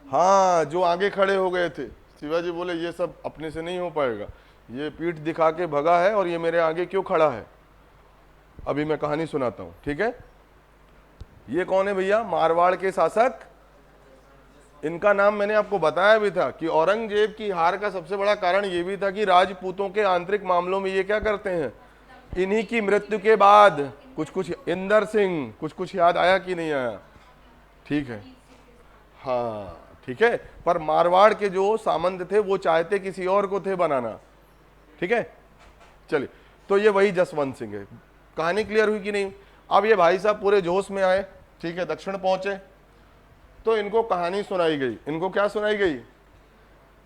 Speaker 1: हाँ, जो आगे खड़े हो गए थे। शिवाजी बोले ये सब अपने से नहीं हो पाएगा, ये पीठ दिखा के भगा है और ये मेरे आगे क्यों खड़ा है? अभी मैं कहानी सुनाता हूं, ठीक है? ये कौन है भैया? मारवाड़ के शासक। इनका नाम मैंने आपको बताया भी था कि औरंगजेब की हार का सबसे बड़ा कारण ये भी था कि राजपूतों के आंतरिक मामलों में ये क्या करते हैं? इन्हीं की मृत्यु के बाद कुछ इंदर सिंह, कुछ याद आया कि नहीं आया? ठीक है, हाँ ठीक है। पर मारवाड़ के जो सामंत थे वो चाहते किसी और को थे बनाना, ठीक है? चलिए, तो ये वही जसवंत सिंह है। कहानी क्लियर हुई कि नहीं? अब ये भाई साहब पूरे जोश में आए, ठीक है, दक्षिण पहुंचे, तो इनको कहानी सुनाई गई। इनको क्या सुनाई गई?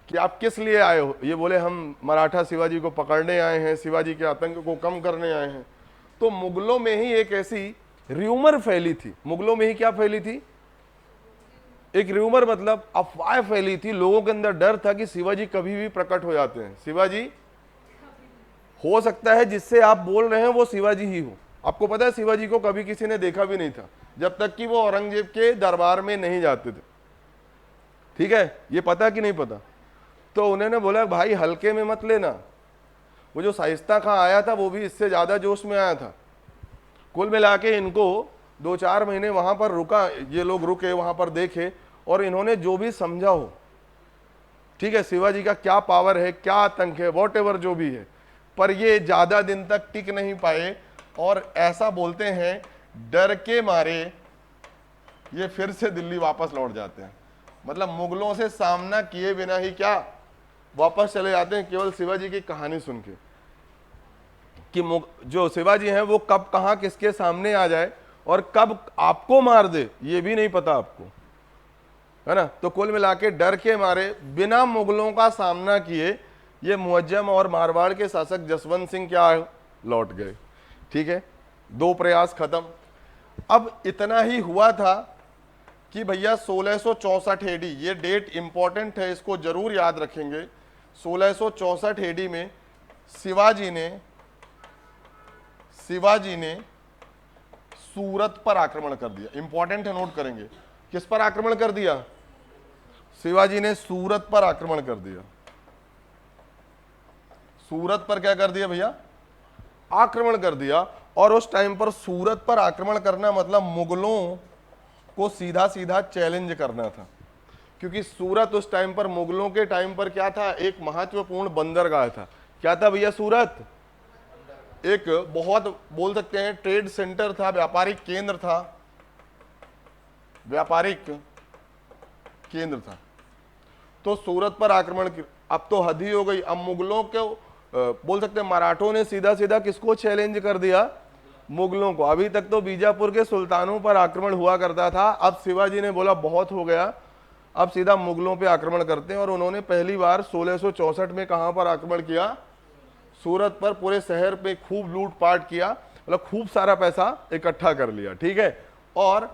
Speaker 1: कि आप किस लिए आए हो? ये बोले हम मराठा शिवाजी को पकड़ने आए हैं, शिवाजी के आतंक को कम करने आए हैं। तो मुगलों में ही एक ऐसी र्यूमर फैली थी। मुगलों में ही क्या फैली थी? एक र्यूमर, मतलब अफवाह फैली थी। लोगों के अंदर डर था कि शिवाजी कभी भी प्रकट हो जाते हैं। शिवाजी हो सकता है जिससे आप बोल रहे हैं वो शिवाजी ही हो। आपको पता है शिवाजी को कभी किसी ने देखा भी नहीं था, जब तक कि वो औरंगजेब के दरबार में नहीं जाते थे, ठीक है? ये पता कि नहीं पता? तो उन्होंने बोला भाई हल्के में मत लेना। वो जो शाइस्ता खां आया था वो भी इससे ज्यादा जोश में आया था। कुल मिला के इनको 2-4 महीने वहां पर रुका, ये लोग रुके वहां पर, देखे, और इन्होंने जो भी समझा हो, ठीक है, शिवाजी का क्या पावर है, क्या आतंक है, वॉट जो भी है, पर ये ज्यादा दिन तक टिक नहीं पाए। और ऐसा बोलते हैं डर के मारे ये फिर से दिल्ली वापस लौट जाते हैं। मतलब मुगलों से सामना किए बिना ही क्या वापस चले जाते हैं, केवल शिवाजी की कहानी सुन के। कि जो शिवाजी हैं वो कब कहां किसके सामने आ जाए और कब आपको मार दे ये भी नहीं पता आपको। है ना। तो कुल मिला के डर के मारे बिना मुगलों का सामना किए ये मुअज्जम और मारवाड़ के शासक जसवंत सिंह क्या लौट गए। ठीक है, 2 प्रयास खत्म। अब इतना ही हुआ था कि भैया 1664 एडी, ये डेट इंपॉर्टेंट है, इसको जरूर याद रखेंगे। 1664 एडी में शिवाजी ने सूरत पर आक्रमण कर दिया। इंपॉर्टेंट है, नोट करेंगे। किस पर आक्रमण कर दिया? शिवाजी ने सूरत पर आक्रमण कर दिया। सूरत पर क्या कर दिया भैया? आक्रमण कर दिया। और उस टाइम पर सूरत पर आक्रमण करना मतलब मुगलों को सीधा सीधा चैलेंज करना था, क्योंकि सूरत उस टाइम पर मुगलों के टाइम पर क्या था? एक महत्वपूर्ण बंदरगाह था। क्या था भैया? सूरत एक बहुत बोल सकते हैं ट्रेड सेंटर था, व्यापारिक केंद्र था, व्यापारिक केंद्र था। तो सूरत पर आक्रमण की अब तो हद ही हो गई। अब मुगलों को बोल सकते हैं मराठों ने सीधा सीधा किसको चैलेंज कर दिया? मुगलों को। अभी तक तो बीजापुर के सुल्तानों पर आक्रमण हुआ करता था, अब शिवाजी ने बोला बहुत हो गया, अब सीधा मुगलों पे आक्रमण करते हैं। और उन्होंने पहली बार 1664 में कहां पर आक्रमण किया? सूरत पर। पूरे शहर पे खूब लूटपाट किया, मतलब खूब सारा पैसा इकट्ठा कर लिया। ठीक है, और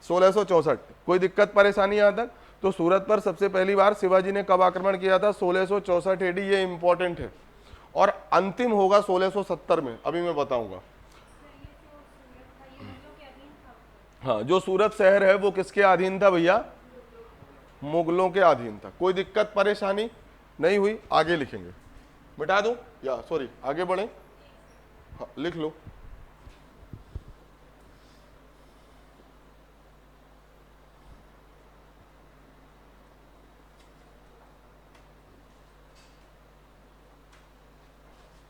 Speaker 1: 1664 कोई दिक्कत परेशानी यहां तक? तो सूरत पर सबसे पहली बार शिवाजी ने कब आक्रमण किया था? 1664 एडी, ये इंपॉर्टेंट है। और अंतिम होगा 1670 में, अभी मैं बताऊंगा। हाँ, जो सूरत शहर है वो किसके अधीन था भैया? मुगलों के अधीन था। कोई दिक्कत परेशानी नहीं हुई? आगे लिखेंगे। मिटा दूं या सॉरी आगे बढ़े? हाँ, लिख लो।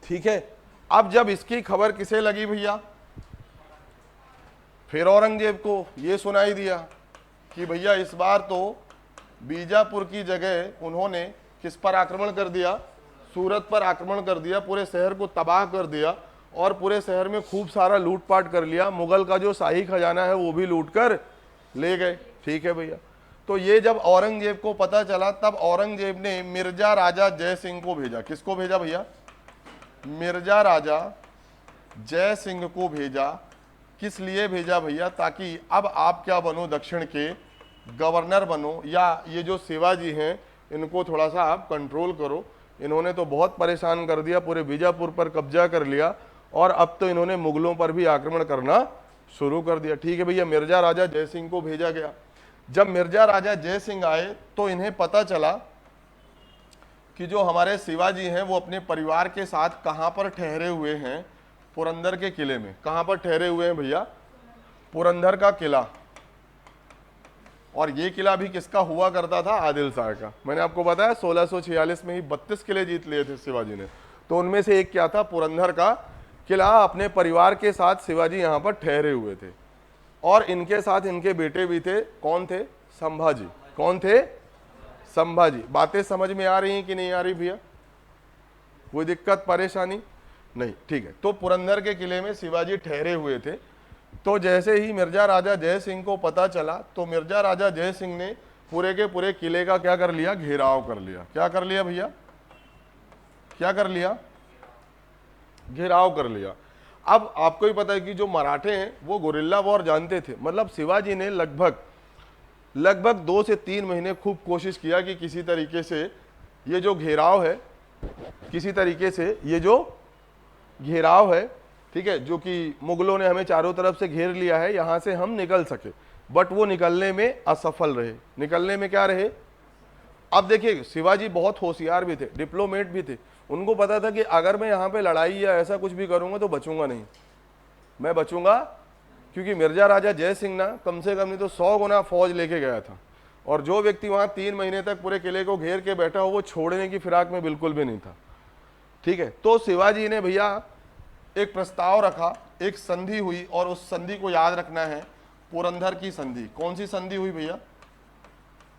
Speaker 1: ठीक है, अब जब इसकी खबर किसे लगी भैया? फिर औरंगजेब को ये सुनाई दिया कि भैया इस बार तो बीजापुर की जगह उन्होंने किस पर आक्रमण कर दिया? सूरत पर आक्रमण कर दिया, पूरे शहर को तबाह कर दिया और पूरे शहर में खूब सारा लूटपाट कर लिया। मुगल का जो शाही खजाना है वो भी लूट कर ले गए। ठीक है भैया, तो ये जब औरंगजेब को पता चला तब औरंगजेब ने मिर्जा राजा जय सिंह को भेजा। किसको भेजा भैया? मिर्जा राजा जय सिंह को भेजा। किस लिए भेजा भैया? ताकि अब आप क्या बनो? दक्षिण के गवर्नर बनो, या ये जो शिवाजी हैं इनको थोड़ा सा आप कंट्रोल करो। इन्होंने तो बहुत परेशान कर दिया, पूरे बीजापुर पर कब्जा कर लिया और अब तो इन्होंने मुगलों पर भी आक्रमण करना शुरू कर दिया। ठीक है भैया, मिर्जा राजा जय सिंह को भेजा गया। जब मिर्जा राजा जय सिंह आए तो इन्हें पता चला कि जो हमारे शिवाजी हैं वो अपने परिवार के साथ कहाँ पर ठहरे हुए हैं? पुरंदर के किले में। कहाँ पर ठहरे हुए हैं भैया? पुरंदर का किला। और ये किला भी किसका हुआ करता था? आदिल शाह का। मैंने आपको बताया 1646 में ही 32 किले जीत लिए थे शिवाजी ने, तो उनमें से एक क्या था? पुरंदर का किला। अपने परिवार के साथ शिवाजी यहाँ पर ठहरे हुए थे और इनके साथ इनके बेटे भी थे। कौन थे? संभाजी। कौन थे? संभाजी। बातें समझ में आ रही हैं कि नहीं आ रही भैया? कोई दिक्कत परेशानी नहीं? ठीक है, तो पुरंदर के किले में शिवाजी ठहरे हुए थे। तो जैसे ही मिर्जा राजा जय सिंह को पता चला तो मिर्जा राजा जय सिंह ने पूरे के पूरे किले का क्या कर लिया? घेराव कर लिया। क्या कर लिया भैया? क्या कर लिया? घेराव कर लिया। अब आपको ही पता है कि जो मराठे हैं वो गुरिल्ला वॉर जानते थे, मतलब शिवाजी ने लगभग 2 से 3 महीने खूब कोशिश किया कि किसी तरीके से ये जो घेराव है, किसी तरीके से ये जो घेराव है, ठीक है, जो कि मुगलों ने हमें चारों तरफ से घेर लिया है, यहां से हम निकल सके। बट वो निकलने में असफल रहे। निकलने में क्या रहे? अब देखिए, शिवाजी बहुत होशियार भी थे, डिप्लोमेट भी थे। उनको पता था कि अगर मैं यहाँ पे लड़ाई या ऐसा कुछ भी करूंगा तो बचूंगा नहीं, मैं बचूंगा, क्योंकि मिर्जा राजा जय सिंह ना कम से कम नहीं तो 100 गुना फौज लेके गया था। और जो व्यक्ति वहां 3 महीने तक पूरे किले को घेर के बैठा हो वो छोड़ने की फिराक में बिल्कुल भी नहीं था। ठीक है, तो शिवाजी ने भैया एक प्रस्ताव रखा, एक संधि हुई और उस संधि को याद रखना है, पुरंदर की संधि। कौन सी संधि हुई भैया?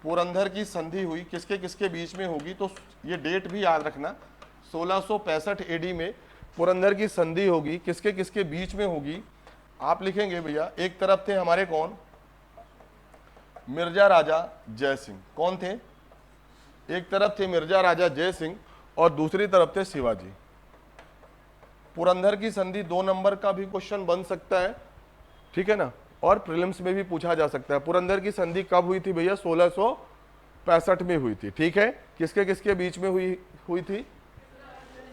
Speaker 1: पुरंदर की संधि हुई। किसके किसके बीच में होगी? तो ये डेट भी याद रखना, 1665 एडी में पुरंदर की संधि होगी। किसके किसके बीच में होगी? आप लिखेंगे भैया, एक तरफ थे हमारे कौन? मिर्जा राजा जय सिंह। कौन थे? एक तरफ थे मिर्जा राजा जय सिंह और दूसरी तरफ थे शिवाजी। पुरंदर की संधि 2 नंबर का भी क्वेश्चन बन सकता है, ठीक है ना, और प्रीलिम्स में भी पूछा जा सकता है। पुरंदर की संधि कब हुई थी भैया? 1665 में हुई थी, ठीक है। किसके किसके बीच में हुई थी?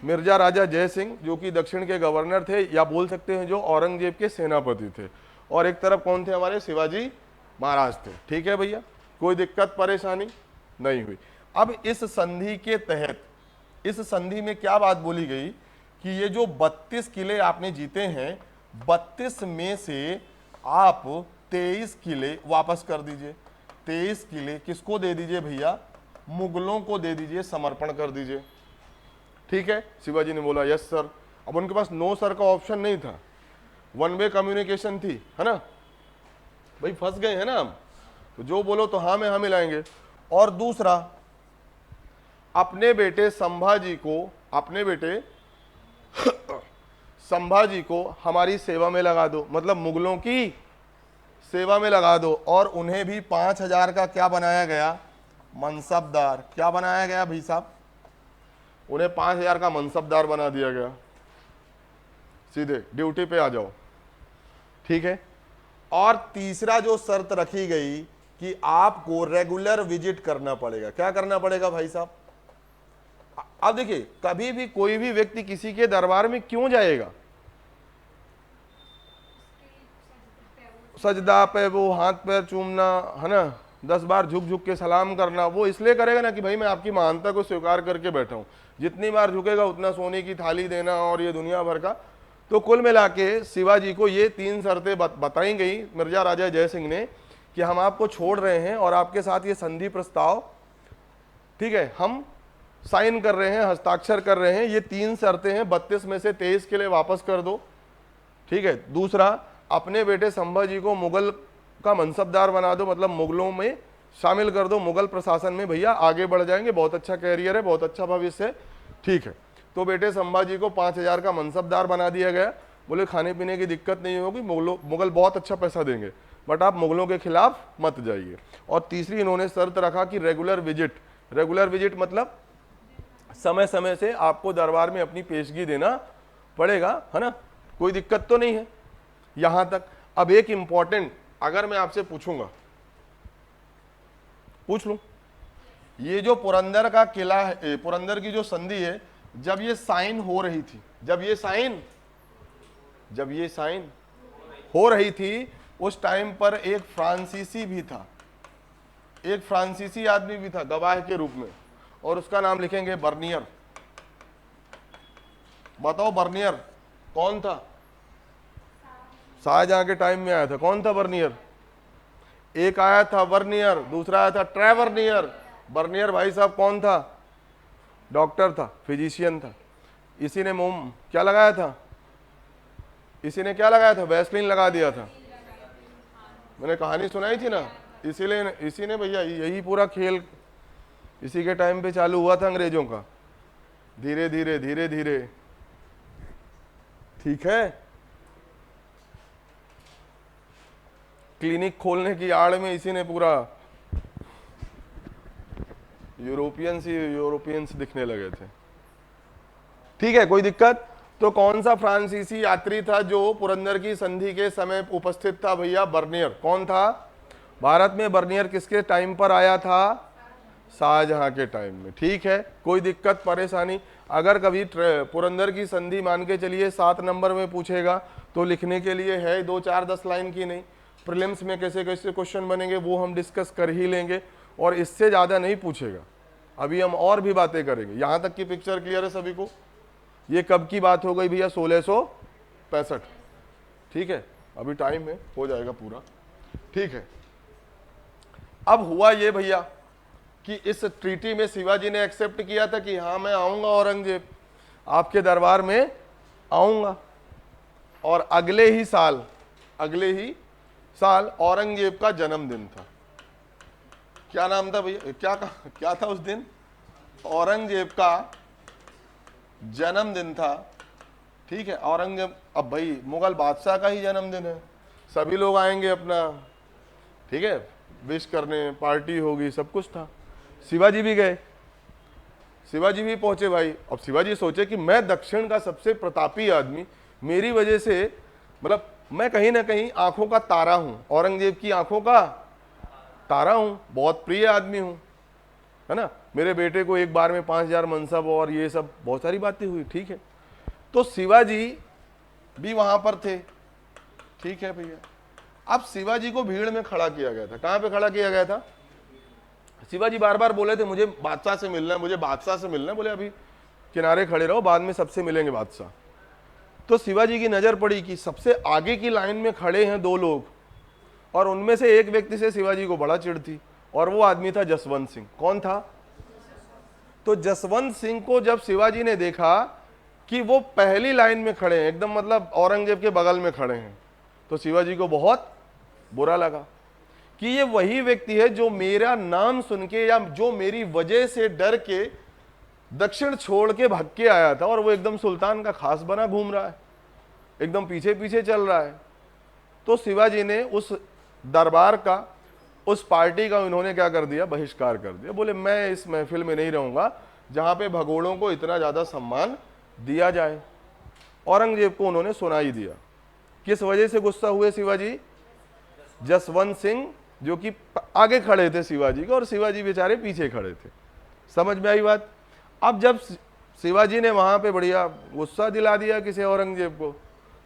Speaker 1: मिर्जा राजा जय सिंह जो कि दक्षिण के गवर्नर थे, या बोल सकते हैं जो औरंगजेब के सेनापति थे, और एक तरफ कौन थे? हमारे शिवाजी महाराज थे, ठीक है भैया। कोई दिक्कत परेशानी नहीं हुई। अब इस संधि के तहत, इस संधि में क्या बात बोली गई कि ये जो 32 किले आपने जीते हैं, 32 में से आप 23 किले वापस कर दीजिए। 23 किले किसको दे दीजिए भैया? मुगलों को दे दीजिए, समर्पण कर दीजिए, ठीक है। शिवाजी ने बोला यस सर। अब उनके पास नो सर का ऑप्शन नहीं था, वन वे कम्युनिकेशन थी, है ना भाई, फंस गए हैं ना हम, तो जो बोलो तो हाँ में हाँ मिलाएंगे। और दूसरा, अपने बेटे संभाजी को हमारी सेवा में लगा दो, मतलब मुगलों की सेवा में लगा दो, और उन्हें भी 5000 का क्या बनाया गया? मनसबदार। क्या बनाया गया भाई साहब? उन्हें 5000 का मनसबदार बना दिया गया, सीधे ड्यूटी पे आ जाओ, ठीक है। और तीसरा जो शर्त रखी गई कि आपको रेगुलर विजिट करना पड़ेगा। क्या करना पड़ेगा भाई साहब? अब देखिए, कभी भी कोई भी व्यक्ति किसी के दरबार में क्यों जाएगा? सजदा पे वो हाथ पैर चूमना, है ना, 10 बार झुक झुक के सलाम करना, वो इसलिए करेगा ना कि भाई मैं आपकी महानता को स्वीकार करके बैठा हूं। जितनी बार झुकेगा उतना सोने की थाली देना और ये दुनिया भर का। तो कुल मिला के शिवाजी को ये 3 शर्तें बताई गई मिर्जा राजा जय सिंह ने कि हम आपको छोड़ रहे हैं और आपके साथ ये संधि प्रस्ताव, ठीक है, हम साइन कर रहे हैं, हस्ताक्षर कर रहे हैं। ये 3 शर्तें हैं, 32 में से 23 के लिए वापस कर दो, ठीक है। दूसरा, अपने बेटे संभाजी को मुगल का मनसबदार बना दो, मतलब मुगलों में शामिल कर दो, मुगल प्रशासन में भैया आगे बढ़ जाएंगे, बहुत अच्छा कैरियर है, बहुत अच्छा भविष्य है, ठीक है। तो बेटे संभाजी को 5000 का मनसबदार बना दिया गया। बोले खाने पीने की दिक्कत नहीं होगी, मुगल बहुत अच्छा पैसा देंगे, बट आप मुगलों के खिलाफ मत जाइए। और तीसरी इन्होंने शर्त रखा कि रेगुलर विजिट मतलब समय समय से आपको दरबार में अपनी पेशगी देना पड़ेगा, है ना, कोई दिक्कत तो नहीं है यहां तक। अब एक इंपॉर्टेंट, अगर मैं आपसे पूछूंगा, पूछ लूं, ये जो पुरंदर का किला है, पुरंदर की जो संधि है, जब ये साइन हो रही थी, जब ये साइन हो रही थी, उस टाइम पर एक फ्रांसीसी भी था, एक फ्रांसीसी आदमी भी था गवाह के रूप में, और उसका नाम लिखेंगे बर्नियर। बताओ बर्नियर कौन था? शाहजहां के टाइम में आया था। कौन था बर्नियर? एक आया था वर्नियर, दूसरा आया था ट्रेवर्नियर। बर्नियर भाई साहब कौन था? डॉक्टर था, फिजिशियन था। इसी ने मोम क्या लगाया था? इसी ने क्या लगाया था? वैसलीन लगा दिया था। मैंने कहानी सुनाई थी ना, इसीलिए इसी ने भैया, यही पूरा खेल इसी के टाइम पे चालू हुआ था अंग्रेजों का, धीरे धीरे, ठीक है। क्लिनिक खोलने की आड़ में इसी ने पूरा, यूरोपियंस दिखने लगे थे, ठीक है, कोई दिक्कत। तो कौन सा फ्रांसीसी यात्री था जो पुरंदर की संधि के समय उपस्थित था भैया? बर्नियर। कौन था? भारत में बर्नियर किसके टाइम पर आया था? शाहजहां के टाइम में, ठीक है, कोई दिक्कत परेशानी। अगर कभी पुरंदर की संधि मान के चलिए 7 नंबर में पूछेगा तो लिखने के लिए है 2 4 10 लाइन की नहीं। प्रीलिम्स में कैसे कैसे क्वेश्चन बनेंगे वो हम डिस्कस कर ही लेंगे, और इससे ज़्यादा नहीं पूछेगा। अभी हम और भी बातें करेंगे। यहाँ तक की पिक्चर क्लियर है सभी को? ये कब की बात हो गई भैया? 1665, ठीक है, अभी टाइम है, हो जाएगा पूरा, ठीक है। अब हुआ ये भैया कि इस ट्रीटी में शिवाजी ने एक्सेप्ट किया था कि हाँ मैं आऊंगा औरंगजेब, आपके दरबार में आऊंगा। और अगले ही साल औरंगजेब का जन्मदिन था। क्या नाम था भैया? क्या था उस दिन? औरंगजेब का जन्मदिन था, ठीक है। औरंगजेब, अब भाई मुगल बादशाह का ही जन्मदिन है, सभी लोग आएंगे अपना, ठीक है, विश करने, पार्टी होगी, सब कुछ था। शिवाजी भी गए, शिवाजी भी पहुंचे भाई। अब शिवाजी सोचे कि मैं दक्षिण का सबसे प्रतापी आदमी, मेरी वजह से मतलब मैं कहीं ना कहीं आंखों का तारा हूं, औरंगजेब की आंखों का तारा हूं, बहुत प्रिय आदमी हूं, है ना। मेरे बेटे को एक बार में 5,000 मनसब और ये सब बहुत सारी बातें हुई, ठीक है। तो शिवाजी भी वहां पर थे, ठीक है भैया। अब शिवाजी को भीड़ में खड़ा किया गया था। कहां पे खड़ा किया गया था? शिवाजी बार बार बोले थे मुझे बादशाह से मिलना है, मुझे बादशाह से मिलना है। बोले अभी किनारे खड़े रहो, बाद में सबसे मिलेंगे बादशाह। तो शिवाजी की नजर पड़ी कि सबसे आगे की लाइन में खड़े हैं 2 लोग, और उनमें से एक व्यक्ति से शिवाजी को बड़ा चिढ़ थी, और वो आदमी था जसवंत सिंह। कौन था? तो जसवंत सिंह को जब शिवाजी ने देखा कि वो पहली लाइन में खड़े हैं, एकदम मतलब औरंगजेब के बगल में खड़े हैं, तो शिवाजी को बहुत बुरा लगा कि ये वही व्यक्ति है जो मेरा नाम सुन के या जो मेरी वजह से डर के दक्षिण छोड़ के भाग के आया था, और वो एकदम सुल्तान का खास बना घूम रहा है, एकदम पीछे पीछे चल रहा है। तो शिवाजी ने उस दरबार का, उस पार्टी का उन्होंने क्या कर दिया? बहिष्कार कर दिया। बोले मैं इस महफिल में नहीं रहूंगा जहां पे भगोड़ों को इतना ज्यादा सम्मान दिया जाए। औरंगजेब को उन्होंने सुनाई दिया। किस वजह से गुस्सा हुए शिवाजी? जसवंत सिंह जो कि आगे खड़े थे शिवाजी के, और शिवाजी बेचारे पीछे खड़े थे। समझ में आई बात? अब जब शिवाजी ने वहां पे बढ़िया गुस्सा दिला दिया किसी औरंगजेब को,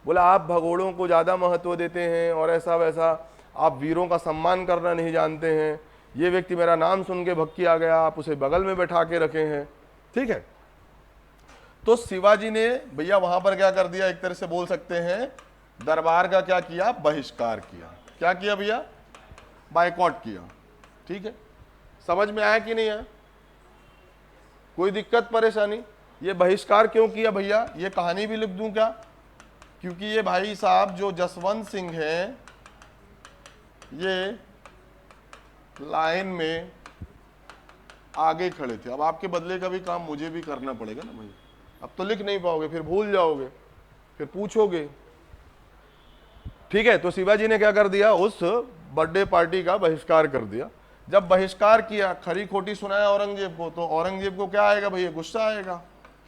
Speaker 1: बोला आप भगोड़ों को ज्यादा महत्व देते हैं और ऐसा वैसा, आप वीरों का सम्मान करना नहीं जानते हैं, ये व्यक्ति मेरा नाम सुन के भक्की आ गया, आप उसे बगल में बैठा के रखे हैं, ठीक है। तो शिवाजी ने भैया वहां पर क्या कर दिया? एक तरह से बोल सकते हैं दरबार का क्या किया? बहिष्कार किया। क्या किया भैया? बायकॉट किया, ठीक है। समझ में आया कि नहीं आया? कोई दिक्कत परेशानी? ये बहिष्कार क्यों किया भैया? ये कहानी भी लिख दूं क्या? क्योंकि ये भाई साहब जो जसवंत सिंह हैं, ये लाइन में आगे खड़े थे। अब आपके बदले का भी काम मुझे भी करना पड़ेगा ना भैया। अब तो लिख नहीं पाओगे, फिर भूल जाओगे, फिर पूछोगे, ठीक है। तो शिवाजी ने क्या कर दिया? उस बर्थडे पार्टी का बहिष्कार कर दिया। जब बहिष्कार किया, खरी खोटी सुनाया औरंगजेब को, तो औरंगजेब को क्या आएगा भैया? गुस्सा आएगा।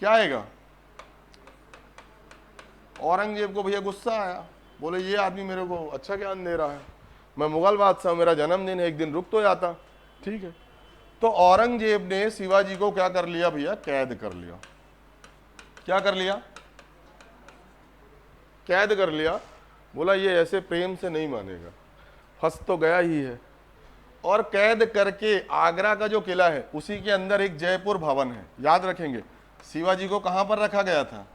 Speaker 1: क्या आएगा? औरंगजेब को भैया गुस्सा आया। बोले ये आदमी मेरे को अच्छा ज्ञान दे रहा है, मैं मुगल बादशाह, मेरा जन्मदिन है, एक दिन रुक तो जाता, ठीक है। तो औरंगजेब ने शिवाजी को क्या कर लिया भैया? कैद कर लिया। क्या कर लिया? कैद कर लिया। बोला ये ऐसे प्रेम से नहीं मानेगा, फंस तो गया ही है। और कैद करके आगरा का जो किला है उसी के अंदर एक जयपुर भवन है, याद रखेंगे। शिवाजी को कहां पर रखा गया था?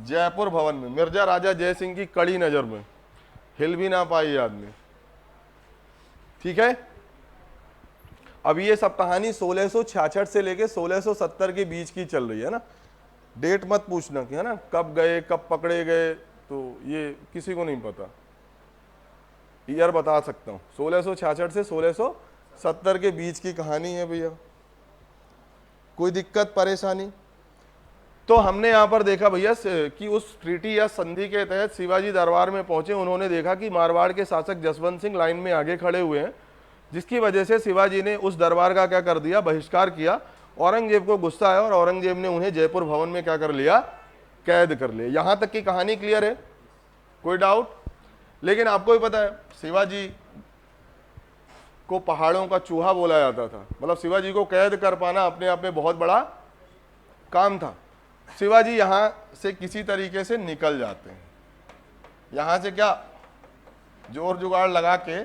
Speaker 1: जयपुर भवन में। मिर्जा राजा जय सिंह की कड़ी नजर में, हिल भी ना पाई आदमी, ठीक है। अब ये सब कहानी 1666 से लेके 1670 के बीच की चल रही है ना। डेट मत पूछना कि है ना कब गए, कब पकड़े गए, तो ये किसी को नहीं पता। ईयर बता सकता हूं, 1666 से 1670 के बीच की कहानी है भैया। कोई दिक्कत परेशानी? तो हमने यहां पर देखा भैया कि उस ट्रीटी या संधि के तहत शिवाजी दरबार में पहुंचे। उन्होंने देखा कि मारवाड़ के शासक जसवंत सिंह लाइन में आगे खड़े हुए हैं, जिसकी वजह से शिवाजी ने उस दरबार का क्या कर दिया? बहिष्कार किया। औरंगजेब को गुस्सा आया और औरंगजेब ने उन्हें जयपुर भवन में क्या कर लिया? कैद कर लिया। यहां तक की कहानी क्लियर है? कोई डाउट? लेकिन आपको भी पता है शिवाजी को पहाड़ों का चूहा बोला जाता था, मतलब शिवाजी को कैद कर पाना अपने आप में बहुत बड़ा काम था। शिवाजी यहां से किसी तरीके से निकल जाते हैं, यहां से क्या जोर जुगाड़ लगा के,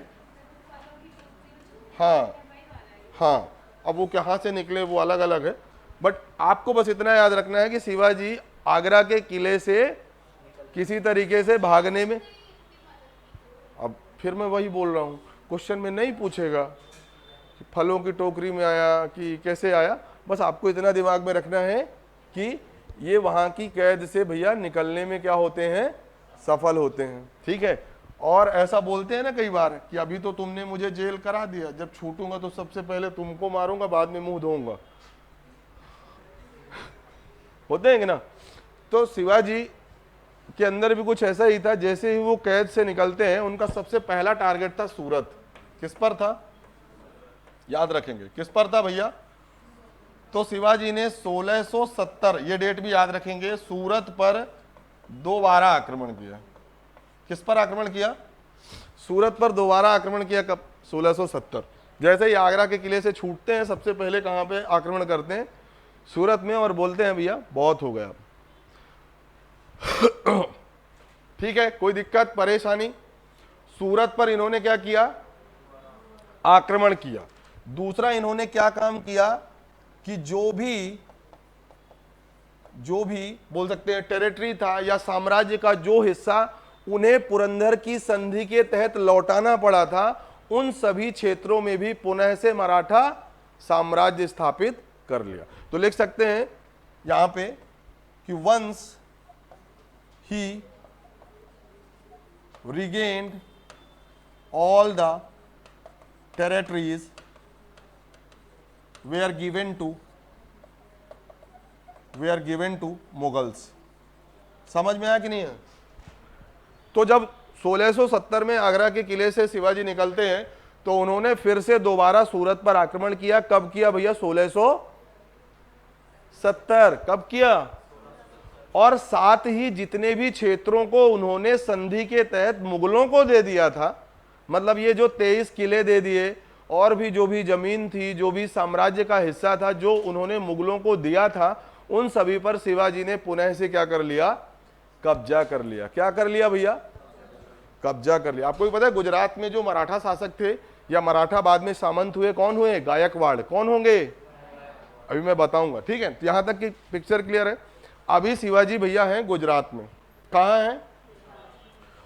Speaker 1: हाँ, अब वो कहां से निकले वो अलग अलग है, बट आपको बस इतना याद रखना है कि शिवाजी आगरा के किले से किसी तरीके से भागने में, अब फिर मैं वही बोल रहा हूं, क्वेश्चन में नहीं पूछेगा कि फलों की टोकरी में आया कि कैसे आया, बस आपको इतना दिमाग में रखना है कि ये वहां की कैद से भैया निकलने में क्या होते हैं? सफल होते हैं, ठीक है। और ऐसा बोलते हैं ना कई बार कि अभी तो तुमने मुझे जेल करा दिया, जब छूटूंगा तो सबसे पहले तुमको मारूंगा, बाद में मुंह धोऊंगा, होते हैं कि ना। तो शिवाजी के अंदर भी कुछ ऐसा ही था। जैसे ही वो कैद से निकलते हैं, उनका सबसे पहला टारगेट था सूरत, किस पर था, याद रखेंगे किस पर था भैया? तो शिवाजी ने 1670, ये डेट भी याद रखेंगे, सूरत पर दोबारा आक्रमण किया। किस पर आक्रमण किया? सूरत पर दोबारा आक्रमण किया। कब? 1670। जैसे ही आगरा के किले से छूटते हैं सबसे पहले कहां पे आक्रमण करते हैं? सूरत में, और बोलते हैं भैया बहुत हो गया। ठीक है, कोई दिक्कत परेशानी? सूरत पर इन्होंने क्या किया? आक्रमण किया। दूसरा इन्होंने क्या काम किया कि जो भी बोल सकते हैं टेरिटरी था या साम्राज्य का जो हिस्सा उन्हें पुरंदर की संधि के तहत लौटाना पड़ा था, उन सभी क्षेत्रों में भी पुनः से मराठा साम्राज्य स्थापित कर लिया। तो लिख सकते हैं यहां पे कि once he regained all the territories were given to Mughals. समझ में आया कि नहीं है? तो जब 1670 में आगरा के किले से शिवाजी निकलते हैं तो उन्होंने फिर से दोबारा सूरत पर आक्रमण किया। कब किया भैया? 1670। कब किया? और साथ ही जितने भी क्षेत्रों को उन्होंने संधि के तहत मुगलों को दे दिया था, मतलब ये जो 23 किले दे दिए और भी जो भी जमीन थी, जो भी साम्राज्य का हिस्सा था जो उन्होंने मुगलों को दिया था, उन सभी पर शिवाजी ने पुनः से क्या कर लिया? कब्जा कर लिया। क्या कर लिया भैया? कब्जा कर लिया। आपको भी पता है गुजरात में जो मराठा शासक थे या मराठा बाद में सामंत हुए, कौन हुए? गायकवाड़। कौन होंगे? अभी मैं बताऊंगा। ठीक है, तो यहां तक की पिक्चर क्लियर है। अभी शिवाजी भैया हैं गुजरात में। कहां हैं?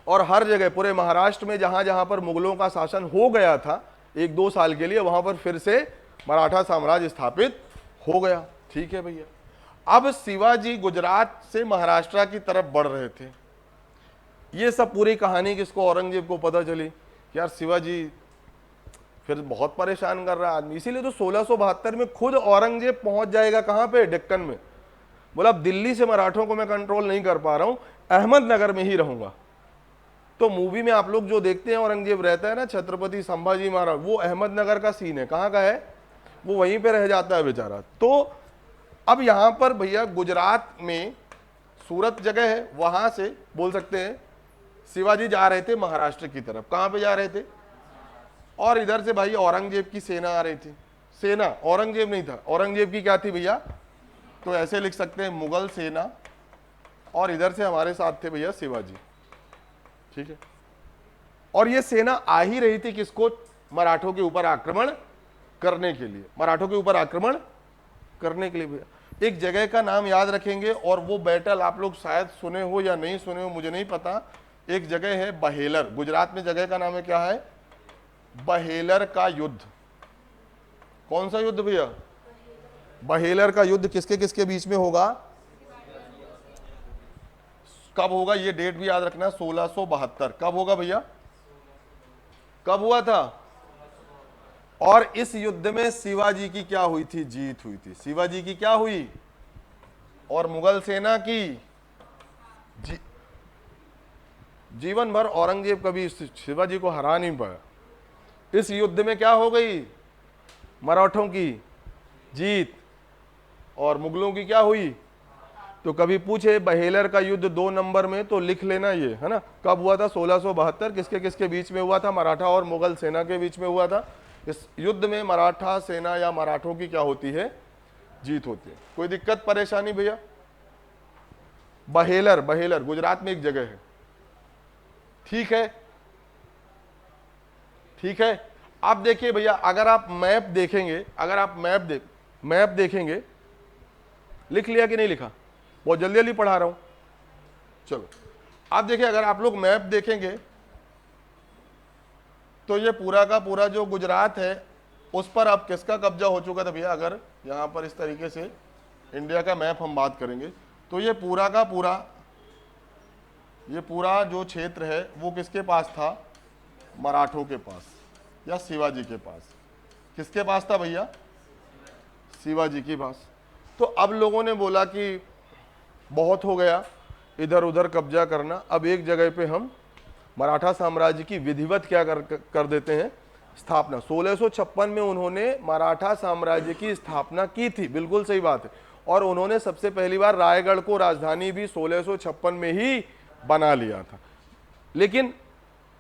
Speaker 1: और हर जगह पूरे महाराष्ट्र में जहां जहां पर मुगलों का शासन हो गया था 1-2 साल के लिए, वहां पर फिर से मराठा साम्राज्य स्थापित हो गया। ठीक है भैया। अब शिवाजी गुजरात से महाराष्ट्र की तरफ बढ़ रहे थे। ये सब पूरी कहानी किसको? औरंगजेब को पता चली कि यार शिवाजी फिर बहुत परेशान कर रहा है आदमी। इसीलिए तो 1672 में खुद औरंगजेब पहुंच जाएगा कहां पे? डेक्कन में। बोला अब दिल्ली से मराठों को मैं कंट्रोल नहीं कर पा रहा हूं, अहमदनगर में ही रहूंगा। तो मूवी में आप लोग जो देखते हैं औरंगजेब रहता है ना छत्रपति संभाजी महाराज, वो अहमदनगर का सीन है। कहां का है? वो वहीं पे रह जाता है बेचारा। तो अब यहां पर भैया गुजरात में सूरत जगह है, वहां से बोल सकते हैं शिवाजी जा रहे थे महाराष्ट्र की तरफ। कहां पे जा रहे थे? और इधर से भाई औरंगजेब की सेना आ रही थी। सेना, औरंगजेब नहीं था। औरंगजेब की क्या थी भैया? तो ऐसे लिख सकते हैं मुगल सेना, और इधर से हमारे साथ थे भैया शिवाजी। ठीक है, और ये सेना आ ही रही थी किसको? मराठों के ऊपर आक्रमण करने के लिए। मराठों के ऊपर आक्रमण करने के लिए भैया एक जगह का नाम याद रखेंगे, और वो बैटल आप लोग शायद सुने हो या नहीं सुने हो मुझे नहीं पता। एक जगह है बहेलर, गुजरात में। जगह का नाम है क्या है? बहेलर का युद्ध। कौन सा युद्ध भैया? बहेलर का युद्ध किसके किसके बीच में होगा? कब होगा? ये डेट भी याद रखना, 1672। कब होगा भैया? कब हुआ था? और इस युद्ध में शिवाजी की क्या हुई थी? जीत हुई थी। शिवाजी की क्या हुई? और मुगल सेना की जीवन भर औरंगजेब कभी शिवाजी को हरा नहीं पाया। इस युद्ध में क्या हो गई? मराठों की जीत, और मुगलों की क्या हुई? तो कभी पूछे बहेलर का युद्ध 2 नंबर में तो लिख लेना ये, है ना। कब हुआ था? 1672। किसके किसके बीच में हुआ था? मराठा और मुगल सेना के बीच में हुआ था। इस युद्ध में मराठा सेना या मराठों की क्या होती है? जीत होती है। कोई दिक्कत परेशानी भैया? बहेलर, बहेलर गुजरात में एक जगह है। ठीक है, ठीक है। अब देखिए भैया, अगर आप मैप देखेंगे, अगर आप मैप देखेंगे, लिख लिया कि नहीं लिखा? बहुत जल्दी जल्दी पढ़ा रहा हूं। चलो अब देखिए, अगर आप लोग मैप देखेंगे तो ये पूरा का पूरा जो गुजरात है उस पर अब किसका कब्जा हो चुका था भैया? अगर यहां पर इस तरीके से इंडिया का मैप हम बात करेंगे तो ये पूरा का पूरा, ये पूरा जो क्षेत्र है वो किसके पास था? मराठों के पास या शिवाजी के पास। किसके पास था भैया? शिवाजी के पास। तो अब लोगों ने बोला कि बहुत हो गया इधर उधर कब्जा करना, अब एक जगह पे हम मराठा साम्राज्य की विधिवत क्या कर देते हैं? स्थापना 1656 में उन्होंने मराठा साम्राज्य की स्थापना की थी, बिल्कुल सही बात है। और उन्होंने सबसे पहली बार रायगढ़ को राजधानी भी 1656 में ही बना लिया था। लेकिन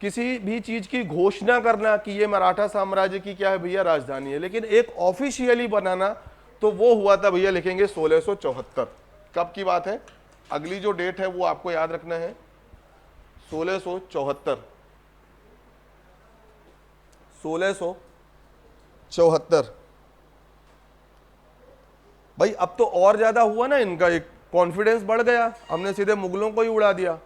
Speaker 1: किसी भी चीज की घोषणा करना कि ये मराठा साम्राज्य की क्या है भैया राजधानी है, लेकिन एक ऑफिशियली बनाना तो वो हुआ था भैया, लिखेंगे 1674। कब की बात है, अगली जो डेट है वो आपको याद रखना है 1674। 1674 भाई, अब तो और ज्यादा हुआ ना, इनका एक कॉन्फिडेंस बढ़ गया, हमने सीधे मुगलों को ही उड़ा दिया,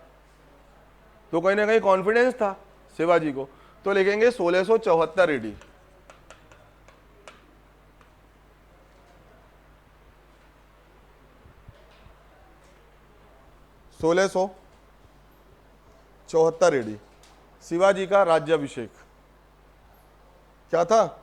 Speaker 1: तो कहीं ना कहीं कॉन्फिडेंस था शिवाजी को, तो लिखेंगे 1674 एडी। सोलह सौ चौहत्तर एडी शिवाजी का राज्याभिषेक क्या था?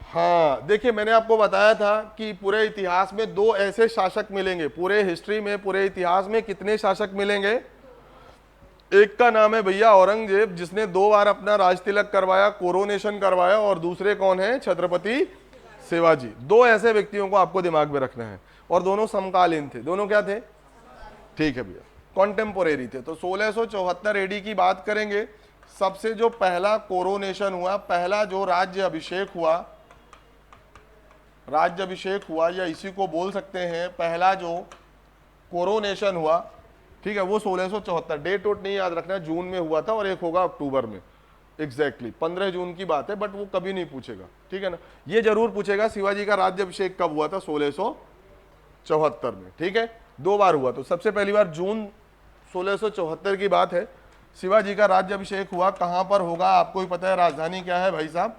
Speaker 1: हाँ देखिए, मैंने आपको बताया था कि पूरे इतिहास में दो ऐसे शासक मिलेंगे, पूरे हिस्ट्री में, पूरे इतिहास में कितने शासक मिलेंगे? एक का नाम है भैया औरंगजेब, जिसने 2 बार अपना राज तिलक करवाया, कोरोनेशन करवाया, और दूसरे कौन है? छत्रपति शिवाजी। दो ऐसे व्यक्तियों को आपको दिमाग में रखना है, और दोनों समकालीन थे। दोनों क्या थे? ठीक है भैया, कॉन्टेम्पोरेरी थे। तो 1674 एडी की बात करेंगे, सबसे जो पहला कोरोनेशन हुआ, पहला जो राज्य अभिषेक हुआ, या इसी को बोल सकते हैं पहला जो कोरोनेशन हुआ, ठीक है, वो 1674। डेट वोट नहीं याद रखना, जून में हुआ था और एक होगा अक्टूबर में, एग्जैक्टली 15 जून की बात है, बट वो कभी नहीं पूछेगा, ठीक है ना। ये जरूर पूछेगा शिवाजी का राज्याभिषेक कब हुआ था? 1674 में, ठीक है, 2 बार हुआ। तो सबसे पहली बार जून 1674 की बात है, शिवाजी का राज्याभिषेक हुआ। कहां पर होगा आपको ही पता है, राजधानी क्या है भाई साहब?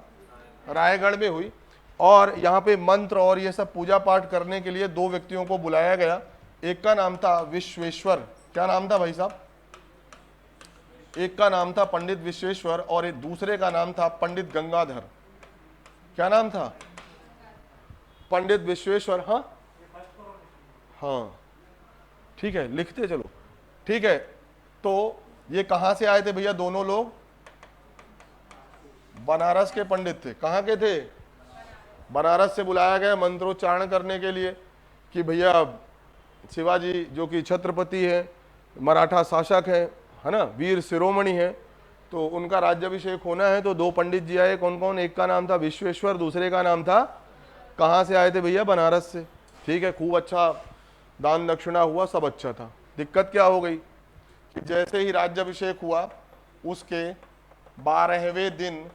Speaker 1: रायगढ़ में हुई। और यहाँ पे मंत्र और ये सब पूजा पाठ करने के लिए 2 व्यक्तियों को बुलाया गया। एक का नाम था विश्वेश्वर, क्या नाम था भाई साहब? एक का नाम था पंडित विश्वेश्वर, और एक दूसरे का नाम था पंडित गंगाधर। क्या नाम था? पंडित विश्वेश्वर। हाँ हाँ ठीक है, लिखते चलो, ठीक है। तो ये कहां से आए थे भैया दोनों लोग? बनारस के पंडित थे। कहां के थे? बनारस से बुलाया गया मंत्रोच्चारण करने के लिए कि भैया शिवाजी जो कि छत्रपति है, मराठा शासक है ना, वीर शिरोमणि है, तो उनका राज्याभिषेक होना है। तो 2 पंडित जी आए। कौन कौन? एक का नाम था विश्वेश्वर, दूसरे का नाम था, कहाँ से आए थे भैया? बनारस से, ठीक है। खूब अच्छा दान दक्षिणा हुआ, सब अच्छा था। दिक्कत क्या हो गई कि जैसे ही राज्याभिषेक हुआ, उसके 12वें दिन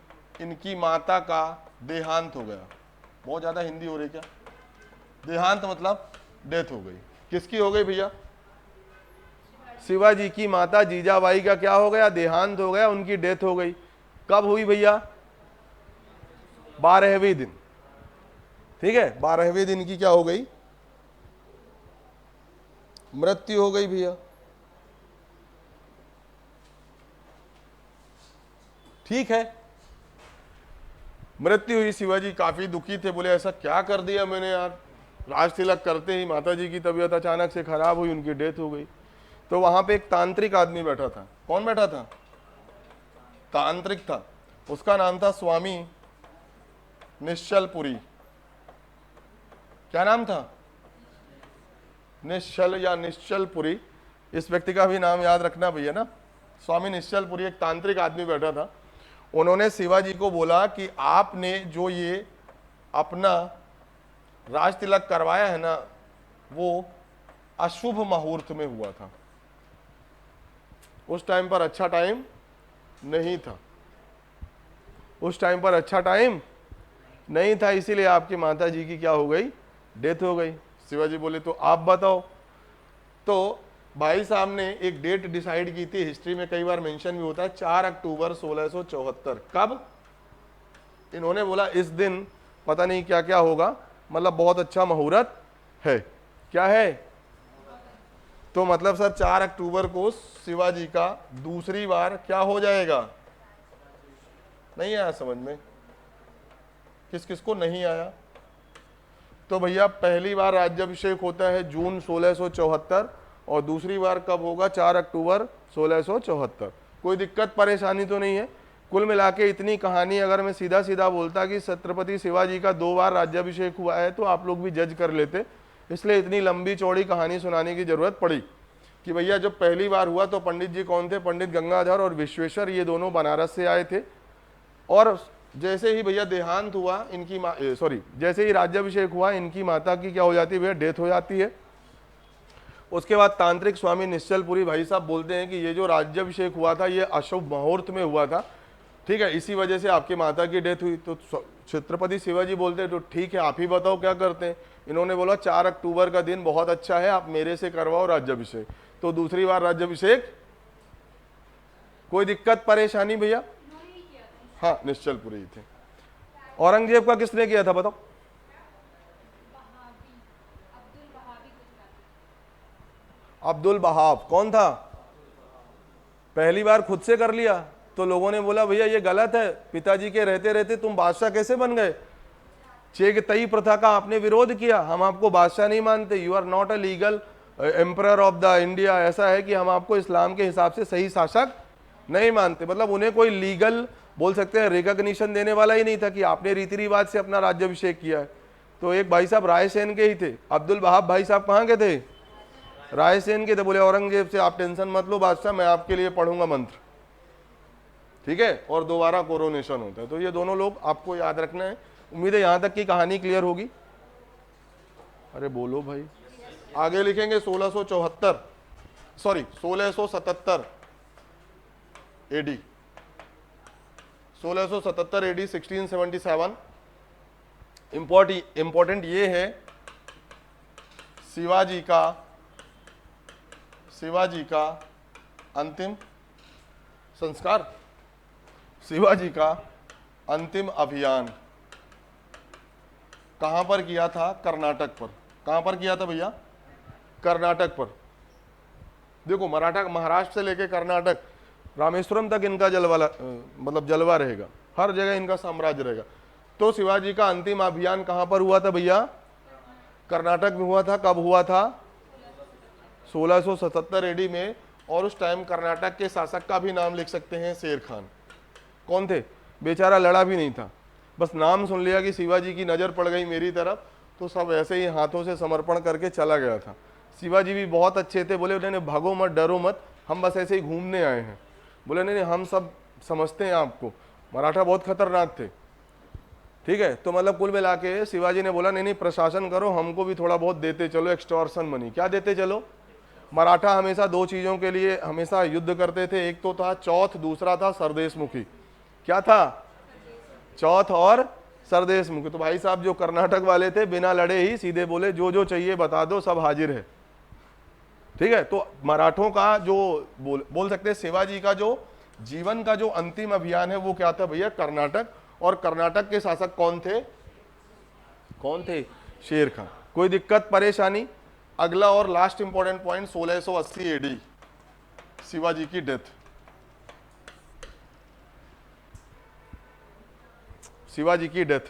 Speaker 1: इनकी माता का देहांत हो गया। बहुत ज्यादा हिंदी हो रही क्या? देहांत मतलब डेथ हो गई। किसकी हो गई भैया? शिवाजी की माता जीजाबाई का क्या हो गया? देहांत हो गया, उनकी डेथ हो गई। कब हुई भैया? 12वें दिन, ठीक है, 12वें दिन की क्या हो गई? मृत्यु हो गई भैया, ठीक है, मृत्यु हुई। शिवाजी काफी दुखी थे, बोले ऐसा क्या कर दिया मैंने यार, राज तिलक करते ही माता जी की तबीयत अचानक से खराब हुई, उनकी डेथ हो गई। तो वहां पे एक तांत्रिक आदमी बैठा था। कौन बैठा था? तांत्रिक था। उसका नाम था स्वामी निश्चलपुरी। क्या नाम था? निश्चल या निश्चलपुरी। इस व्यक्ति का भी नाम याद रखना भैया ना, स्वामी निश्चलपुरी। एक तांत्रिक आदमी बैठा था। उन्होंने शिवाजी को बोला कि आपने जो ये अपना राज तिलक करवाया है ना, वो अशुभ मुहूर्त में हुआ था। उस टाइम पर अच्छा टाइम नहीं था, उस टाइम पर अच्छा टाइम नहीं था, इसीलिए आपकी माता जी की क्या हो गई? डेथ हो गई। शिवाजी बोले तो आप बताओ। तो भाई साहब ने एक डेट डिसाइड की थी, हिस्ट्री में कई बार मेंशन भी होता है, 4 अक्टूबर 1674। कब? इन्होंने बोला इस दिन पता नहीं क्या क्या होगा, मतलब बहुत अच्छा मुहूर्त है। क्या है? तो मतलब सर 4 अक्टूबर को शिवाजी का दूसरी बार क्या हो जाएगा? नहीं आया समझ में? किस किस को नहीं आया? तो भैया पहली बार राज्याभिषेक होता है जून 1674, और दूसरी बार कब होगा? 4 अक्टूबर 1674। कोई दिक्कत परेशानी तो नहीं है? कुल मिला के इतनी कहानी अगर मैं सीधा सीधा बोलता कि छत्रपति शिवाजी का 2 बार राज्याभिषेक हुआ है तो आप लोग भी जज कर लेते, इसलिए इतनी लंबी चौड़ी कहानी सुनाने की जरूरत पड़ी कि भैया जब पहली बार हुआ तो पंडित जी कौन थे? पंडित गंगाधर और विश्वेश्वर, ये दोनों बनारस से आए थे। और जैसे ही भैया देहांत हुआ इनकी जैसे ही राज्याभिषेक हुआ इनकी माता की क्या हो जाती है भैया? डेथ हो जाती है। उसके बाद तांत्रिक स्वामी निश्चलपुरी भाई साहब बोलते हैं कि ये जो राज्याभिषेक हुआ था ये अशुभ मुहूर्त में हुआ था, ठीक है, इसी वजह से आपकी माता की डेथ हुई। तो छत्रपति शिवाजी बोलते हैं तो ठीक है, आप ही बताओ क्या करते हैं? इन्होंने बोला 4 अक्टूबर का दिन बहुत अच्छा है, आप मेरे से करवाओ राज्याभिषेक। तो दूसरी बार राज्याभिषेक, कोई दिक्कत परेशानी भैया? हाँ, निश्चलपुरी थे। औरंगजेब का किसने किया था बताओ? अब्दुल बहाव। कौन था? पहली बार खुद से कर लिया तो लोगों ने बोला भैया ये गलत है, पिताजी के रहते रहते तुम बादशाह कैसे बन गए? चेगतई प्रथा का आपने विरोध किया, हम आपको बादशाह नहीं मानते, you are not a legal emperor of the India. ऐसा है कि हम आपको इस्लाम के हिसाब से सही शासक नहीं मानते। मतलब उन्हें कोई लीगल बोल सकते हैं रिकॉग्निशन देने वाला ही नहीं था कि आपने रीति रिवाज से अपना राज्याभिषेक किया है। तो एक भाई साहब रायसेन के ही थे, अब्दुल बहाब भाई साहब कहाँ के थे? रायसेन के थे। बोले औरंगजेब से आप टेंशन मत लो बादशाह, मैं आपके लिए पढ़ूंगा मंत्र, ठीक है, और दोबारा कोरोनेशन होता है। तो ये दोनों लोग आपको याद रखना है। उम्मीद है यहां तक की कहानी क्लियर होगी। अरे बोलो भाई। आगे लिखेंगे 1677 एडी, 1677 एडी 1677। इंपॉर्टेंट ये है शिवाजी का अंतिम संस्कार, शिवाजी का अंतिम अभियान कहां पर किया था? कर्नाटक पर। कहां पर किया था भैया? कर्नाटक पर। देखो मराठा महाराष्ट्र से लेके कर्नाटक रामेश्वरम तक इनका जलवा रहेगा, हर जगह इनका साम्राज्य रहेगा। तो शिवाजी का अंतिम अभियान कहां पर हुआ था भैया? कर्नाटक में हुआ था। कब हुआ था? 1677 एडी में। और उस टाइम कर्नाटक के शासक का भी नाम लिख सकते हैं, शेर खान। कौन थे? बेचारा लड़ा भी नहीं था, बस नाम सुन लिया कि शिवाजी की नज़र पड़ गई मेरी तरफ तो सब ऐसे ही हाथों से समर्पण करके चला गया था। शिवाजी भी बहुत अच्छे थे, बोले उन्होंने भागो मत डरो मत, हम बस ऐसे ही घूमने आए हैं। बोले नहीं हम सब समझते हैं आपको, मराठा बहुत खतरनाक थे, ठीक है। तो मतलब कुल मिला के शिवाजी ने बोला नहीं प्रशासन करो, हमको भी थोड़ा बहुत देते चलो, एक्सटॉर्शन मनी। क्या देते चलो? मराठा हमेशा 2 चीज़ों के लिए हमेशा युद्ध करते थे, एक तो था चौथ, दूसरा था सरदेशमुखी। क्या था? चौथ और सरदेशमुखी। तो भाई साहब जो कर्नाटक वाले थे बिना लड़े ही सीधे बोले जो जो चाहिए बता दो, सब हाजिर है, ठीक है। तो मराठों का जो बोल सकते हैं शिवाजी का जो जीवन का जो अंतिम अभियान है वो क्या था भैया? कर्नाटक। और कर्नाटक के शासक कौन थे? कौन थे? शेर खान। कोई दिक्कत परेशानी? अगला और last important point 1680 AD, Shivaji की डेथ। शिवाजी की डेथ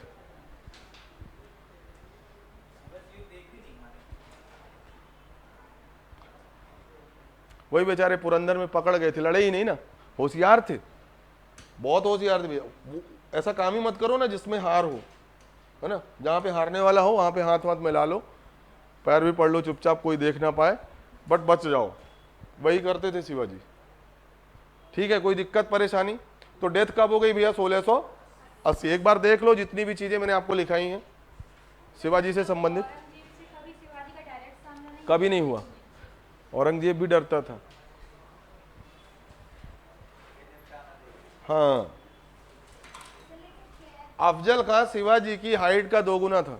Speaker 1: वही बेचारे पुरंदर में पकड़ गए थे, लड़े ही नहीं ना, होशियार थे, बहुत होशियार थे भैया। ऐसा काम ही मत करो ना जिसमें हार हो, है ना, जहाँ पे हारने वाला हो वहाँ पे हाथ वाथ मिला लो, पैर भी पड़ लो चुपचाप, कोई देख ना पाए, बट बच जाओ। वही करते थे शिवाजी, ठीक है। कोई दिक्कत परेशानी? तो डेथ कब हो गई भैया? 1680। एक बार देख लो जितनी भी चीजें मैंने आपको लिखाई हैं शिवाजी से संबंधित, कभी नहीं हुआ। औरंगजेब भी डरता था, हाँ। अफजल खां शिवाजी की हाइट का 2 गुना था,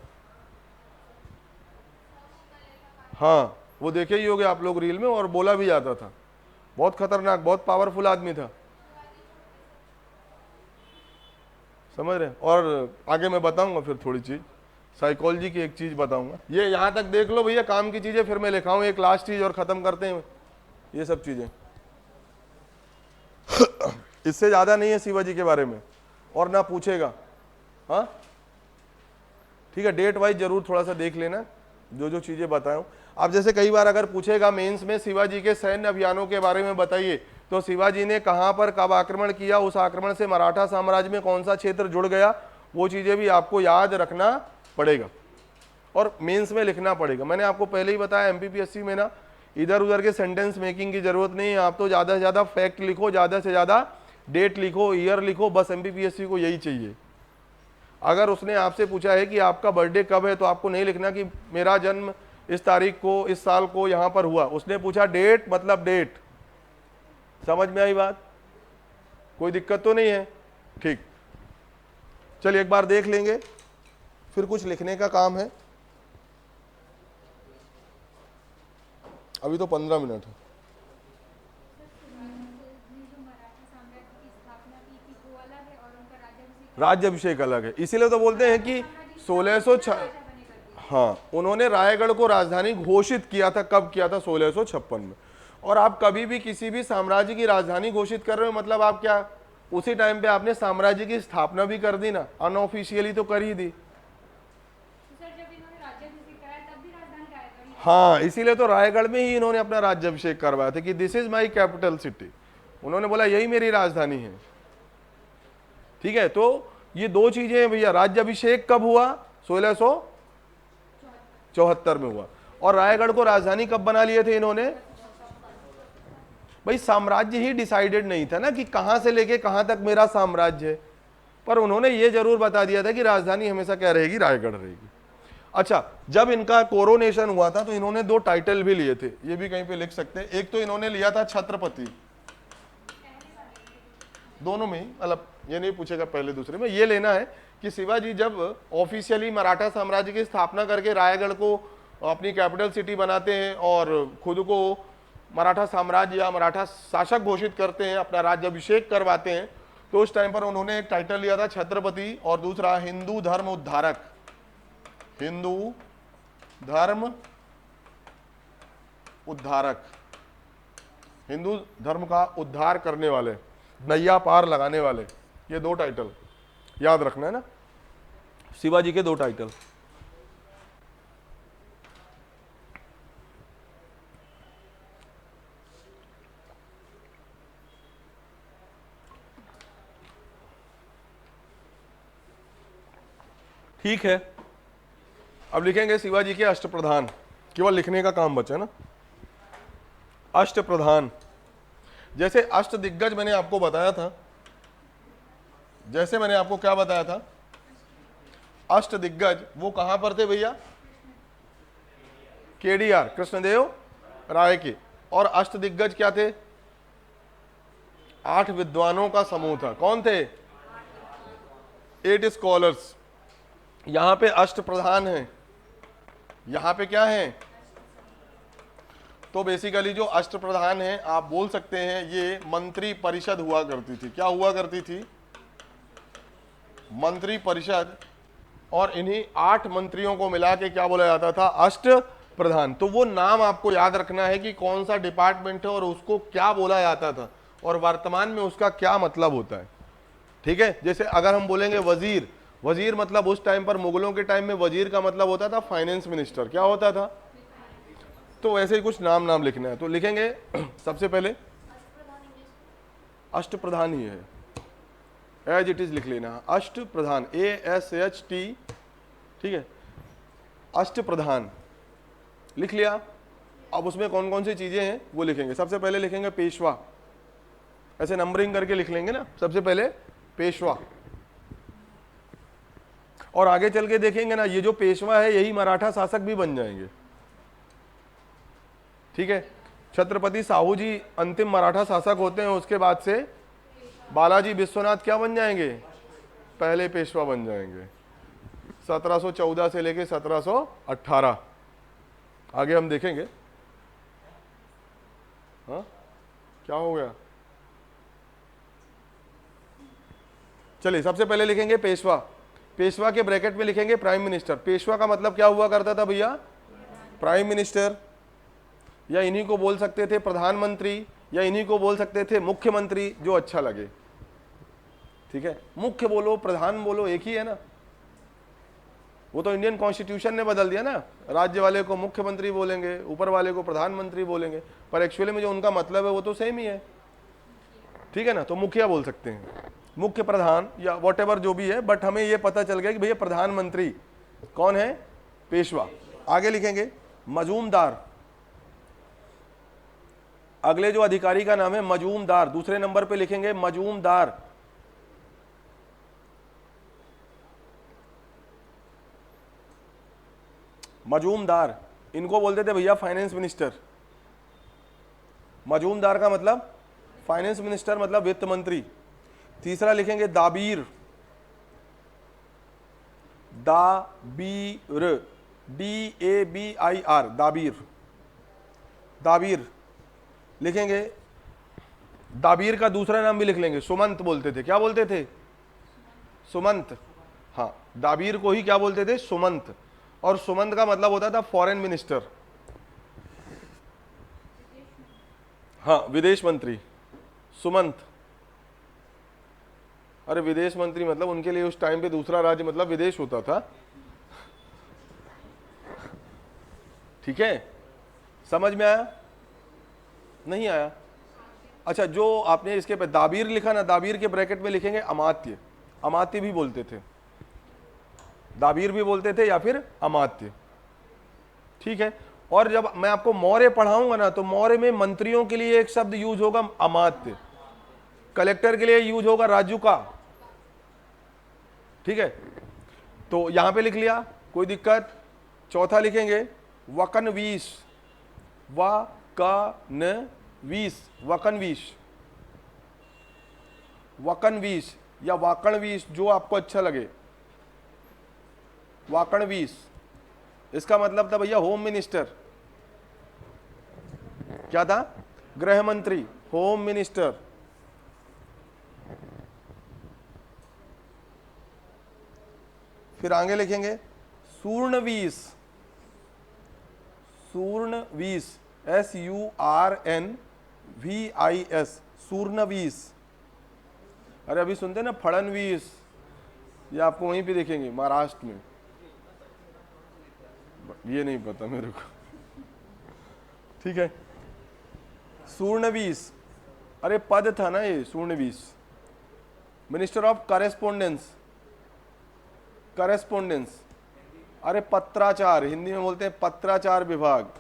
Speaker 1: हाँ, वो देखे ही होगे आप लोग रील में, और बोला भी जाता था, बहुत खतरनाक बहुत पावरफुल आदमी था, समझ रहे हैं। और आगे मैं बताऊंगा फिर थोड़ी चीज साइकोलॉजी की, एक चीज बताऊंगा। ये यहां तक देख लो भैया काम की चीजें, फिर मैं लिखाऊं एक लास्ट चीज और खत्म करते हैं ये सब चीजें। इससे ज्यादा नहीं है शिवाजी के बारे में, और ना पूछेगा, हाँ ठीक है। डेट वाइज जरूर थोड़ा सा देख लेना, जो जो चीजें बताऊं। अब जैसे कई बार अगर पूछेगा मेंस में शिवाजी के सैन्य अभियानों के बारे में बताइए, तो शिवाजी ने कहां पर कब आक्रमण किया, उस आक्रमण से मराठा साम्राज्य में कौन सा क्षेत्र जुड़ गया, वो चीजें भी आपको याद रखना पड़ेगा और मेंस में लिखना पड़ेगा। मैंने आपको पहले ही बताया एमपीपीएससी में ना इधर उधर के सेंटेंस मेकिंग की जरूरत नहीं है, आप तो ज्यादा से ज्यादा फैक्ट लिखो, ज्यादा से ज्यादा डेट लिखो, ईयर लिखो, बस एमपीपीएससी को यही चाहिए। अगर उसने आपसे पूछा है कि आपका बर्थडे कब है, तो आपको नहीं लिखना कि मेरा जन्म इस तारीख को इस साल को यहां पर हुआ। उसने पूछा डेट, मतलब डेट। समझ में आई बात? कोई दिक्कत तो नहीं है? ठीक, चलिए एक बार देख लेंगे, फिर कुछ लिखने का काम है। अभी तो 15 मिनट है। राज्याभिषेक अलग है, इसीलिए तो बोलते हैं कि 1606, हाँ, उन्होंने रायगढ़ को राजधानी घोषित किया था। कब किया था? 1656 में। और आप कभी भी किसी भी साम्राज्य की राजधानी घोषित कर रहे हो, मतलब आप क्या उसी टाइम पे आपने साम्राज्य की स्थापना भी कर दी ना, अनऑफिशियली तो कर ही दी। हाँ, इसीलिए तो रायगढ़ में ही इन्होंने अपना राज्याभिषेक करवाया था कि this is my capital city. उन्होंने बोला यही मेरी राजधानी है। ठीक है, तो ये दो चीजें हैं भैया। राज्याभिषेक कब हुआ? 1674 में हुआ। और रायगढ़ को राजधानी कब बना लिए थे इन्होंने? भाई साम्राज्य ही डिसाइडेड नहीं था ना कि कहां से लेके कहां तक मेरा साम्राज्य है, पर उन्होंने ये जरूर बता दिया था कि राजधानी हमेशा क्या रहेगी? रायगढ़ रहेगी। अच्छा, जब इनका कोरोनेशन हुआ था तो इन्होंने दो टाइटल भी लिए थे, ये भी कहीं पे लिख सकते हैं। एक तो इन्होंने लिया था छत्रपति, दोनों में ही, मतलब ये नहीं पूछेगा पहले दूसरे में, ये लेना है कि शिवाजी जब ऑफिशियली मराठा साम्राज्य की स्थापना करके रायगढ़ को अपनी कैपिटल सिटी बनाते हैं और खुद को मराठा साम्राज्य या मराठा शासक घोषित करते हैं, अपना राज्याभिषेक करवाते हैं, तो उस टाइम पर उन्होंने एक टाइटल लिया था छत्रपति और दूसरा हिंदू धर्म उद्धारक। हिंदू धर्म उद्धारक, हिंदू धर्म का उद्धार करने वाले, नैया पार लगाने वाले, ये दो टाइटल याद रखना है ना, शिवाजी के दो टाइटल। ठीक है, अब लिखेंगे शिवाजी के अष्टप्रधान। केवल लिखने का काम बचा है ना। अष्टप्रधान, जैसे अष्ट दिग्गज मैंने आपको बताया था, जैसे मैंने आपको क्या बताया था, अष्ट दिग्गज वो कहां पर थे भैया? केडीआर, कृष्णदेव राय के। और अष्ट दिग्गज क्या थे? 8 विद्वानों का समूह था। कौन थे? 8 स्कॉलर्स। यहां पे अष्ट प्रधान है, यहां पे क्या है? तो बेसिकली जो अष्ट प्रधान है, आप बोल सकते हैं ये मंत्री परिषद हुआ करती थी। क्या हुआ करती थी? मंत्री परिषद। और इन्हीं 8 मंत्रियों को मिला के क्या बोला जाता था? अष्ट प्रधान। तो वो नाम आपको याद रखना है कि कौन सा डिपार्टमेंट है और उसको क्या बोला जाता था और वर्तमान में उसका क्या मतलब होता है। ठीक है, जैसे अगर हम बोलेंगे वजीर, वजीर मतलब उस टाइम पर मुगलों के टाइम में वजीर का मतलब होता था फाइनेंस मिनिस्टर। क्या होता था? तो वैसे ही कुछ नाम लिखना है, तो लिखेंगे सबसे पहले अष्ट प्रधान ही है, एज इट इज लिख लेना, अष्ट प्रधान, ASHT। ठीक है, अष्ट प्रधान लिख लिया। अब उसमें कौन कौन सी चीजें हैं वो लिखेंगे। सबसे पहले लिखेंगे पेशवा, ऐसे नंबरिंग करके लिख लेंगे ना। सबसे पहले पेशवा, और आगे चल के देखेंगे ना, ये जो पेशवा है यही मराठा शासक भी बन जाएंगे। ठीक है, छत्रपति साहू जी अंतिम मराठा शासक होते हैं, उसके बाद से बालाजी विश्वनाथ क्या बन जाएंगे? पहले पेशवा बन जाएंगे, 1714 से लेके 1718। आगे हम देखेंगे। हाँ, क्या हो गया? चलिए, सबसे पहले लिखेंगे पेशवा। पेशवा के ब्रैकेट में लिखेंगे प्राइम मिनिस्टर। पेशवा का मतलब क्या हुआ करता था भैया? प्राइम मिनिस्टर, या इन्हीं को बोल सकते थे प्रधानमंत्री, या इन्हीं को बोल सकते थे मुख्यमंत्री, जो अच्छा लगे। ठीक है, मुख्य बोलो प्रधान बोलो एक ही है ना। वो तो इंडियन कॉन्स्टिट्यूशन ने बदल दिया ना, राज्य वाले को मुख्यमंत्री बोलेंगे, ऊपर वाले को प्रधानमंत्री बोलेंगे, पर एक्चुअली में जो उनका मतलब है वो तो सेम ही है, ठीक है ना। तो मुखिया बोल सकते हैं, मुख्य प्रधान या वॉटेवर जो भी है, बट हमें ये पता चल गया कि भैया प्रधानमंत्री कौन है, पेशवा। आगे लिखेंगे मजूमदार, अगले जो अधिकारी का नाम है मजूमदार, दूसरे नंबर पे लिखेंगे मजूमदार। मजूमदार इनको बोलते थे भैया फाइनेंस मिनिस्टर। मजूमदार का मतलब फाइनेंस मिनिस्टर, मतलब वित्त मंत्री। तीसरा लिखेंगे दाबीर, दाबीर, DABIR, दाबीर। दाबीर लिखेंगे, दाबीर का दूसरा नाम भी लिख लेंगे, सुमंत बोलते थे। क्या बोलते थे, सुमंत। हाँ, दाबीर को ही क्या बोलते थे, सुमंत। और सुमंत का मतलब होता था फॉरेन मिनिस्टर, हाँ विदेश मंत्री, सुमंत। अरे विदेश मंत्री मतलब उनके लिए उस टाइम पे दूसरा राज्य मतलब विदेश होता था, ठीक है। समझ में आया, नहीं आया? अच्छा, जो आपने इसके पे दाबीर लिखा ना, दाबीर के ब्रैकेट में लिखेंगे अमात्य। अमात्य भी बोलते थे, दाबीर भी बोलते थे या फिर अमात्य, ठीक है। और जब मैं आपको मौर्य पढ़ाऊंगा ना, तो मौर्य में मंत्रियों के लिए एक शब्द यूज होगा अमात्य, कलेक्टर के लिए यूज होगा राजुका, ठीक है। तो यहां पे लिख लिया, कोई दिक्कत? चौथा लिखेंगे वकनवीश, वकनवीश, वकनवीश, वकनवीश या वाकणवीश, जो आपको अच्छा लगे। वाकणवीश, इसका मतलब था भैया होम मिनिस्टर। क्या था, गृह मंत्री, होम मिनिस्टर। फिर आगे लिखेंगे सूर्णवीस, सूर्णवीस, SURNVIS, सूर्णवीस। अरे अभी सुनते ना फड़नवीस, ये आपको वहीं पे देखेंगे महाराष्ट्र में, ये नहीं पता मेरे को, ठीक है। सूर्णवीस, अरे पद था ना ये सूर्णवीस। मिनिस्टर ऑफ करेस्पोंडेंस, करेस्पोंडेंस, अरे पत्राचार, हिंदी में बोलते हैं पत्राचार विभाग।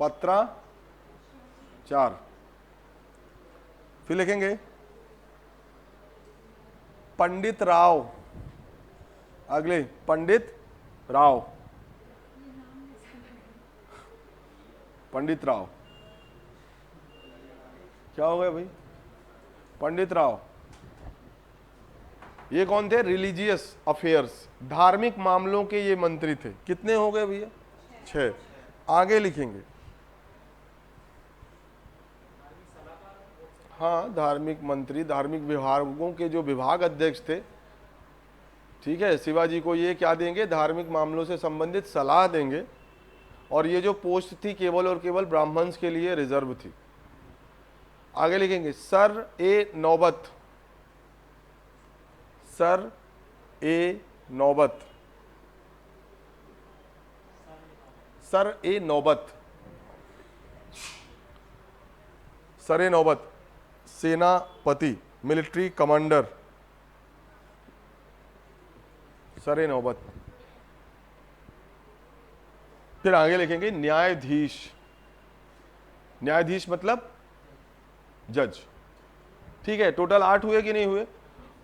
Speaker 1: पत्राचार। फिर लिखेंगे पंडित राव, अगले पंडित राव, पंडित राव। क्या हो गया भाई, पंडित राव। ये कौन थे, रिलीजियस अफेयर्स, धार्मिक मामलों के ये मंत्री थे। कितने हो गए भैया, 6। आगे लिखेंगे, हाँ धार्मिक मंत्री, धार्मिक विभागों के जो विभाग अध्यक्ष थे, ठीक है। शिवाजी को ये क्या देंगे, धार्मिक मामलों से संबंधित सलाह देंगे। और ये जो पोस्ट थी केवल और केवल ब्राह्मण्स के लिए रिजर्व थी। आगे लिखेंगे सर ए नौबत, सर ए नौबत, सर ए नौबत, सर ए नौबत, सेनापति, मिलिट्री कमांडर, सर ए नौबत। फिर आगे लिखेंगे न्यायाधीश, न्यायाधीश मतलब जज, ठीक है। टोटल 8 हुए कि नहीं हुए?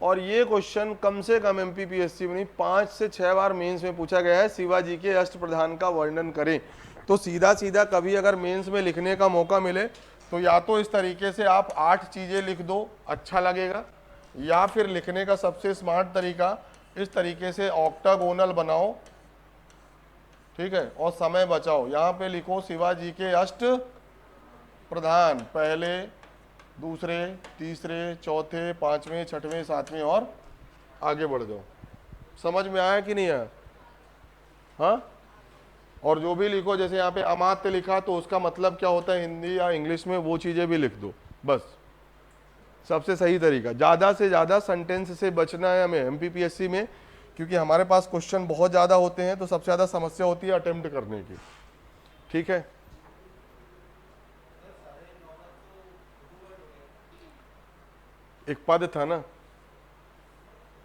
Speaker 1: और ये क्वेश्चन कम से कम एमपीपीएससी में नहीं 5 से 6 बार मेंस में पूछा गया है, शिवाजी के अष्टप्रधान का वर्णन करें। तो सीधा सीधा कभी अगर मेंस में लिखने का मौका मिले तो या तो इस तरीके से आप 8 चीजें लिख दो, अच्छा लगेगा, या फिर लिखने का सबसे स्मार्ट तरीका इस तरीके से ऑक्टागोनल बनाओ, ठीक है, और समय बचाओ। यहाँ पे लिखो शिवाजी के अष्ट प्रधान, पहले, दूसरे, तीसरे, चौथे, पांचवें, छठवें, सातवें, और आगे बढ़ जाओ। समझ में आया कि नहीं आया? हाँ। और जो भी लिखो, जैसे यहाँ पे अमात्य लिखा तो उसका मतलब क्या होता है हिंदी या इंग्लिश में, वो चीजें भी लिख दो बस। सबसे सही तरीका। ज़्यादा से ज़्यादा सेंटेंस से बचना है हमें एमपीपीएससी में, क्योंकि हमारे पास क्वेश्चन बहुत ज़्यादा होते हैं, तो सबसे ज़्यादा समस्या होती है अटेम्प्ट करने की। ठीक है, एक पद था ना,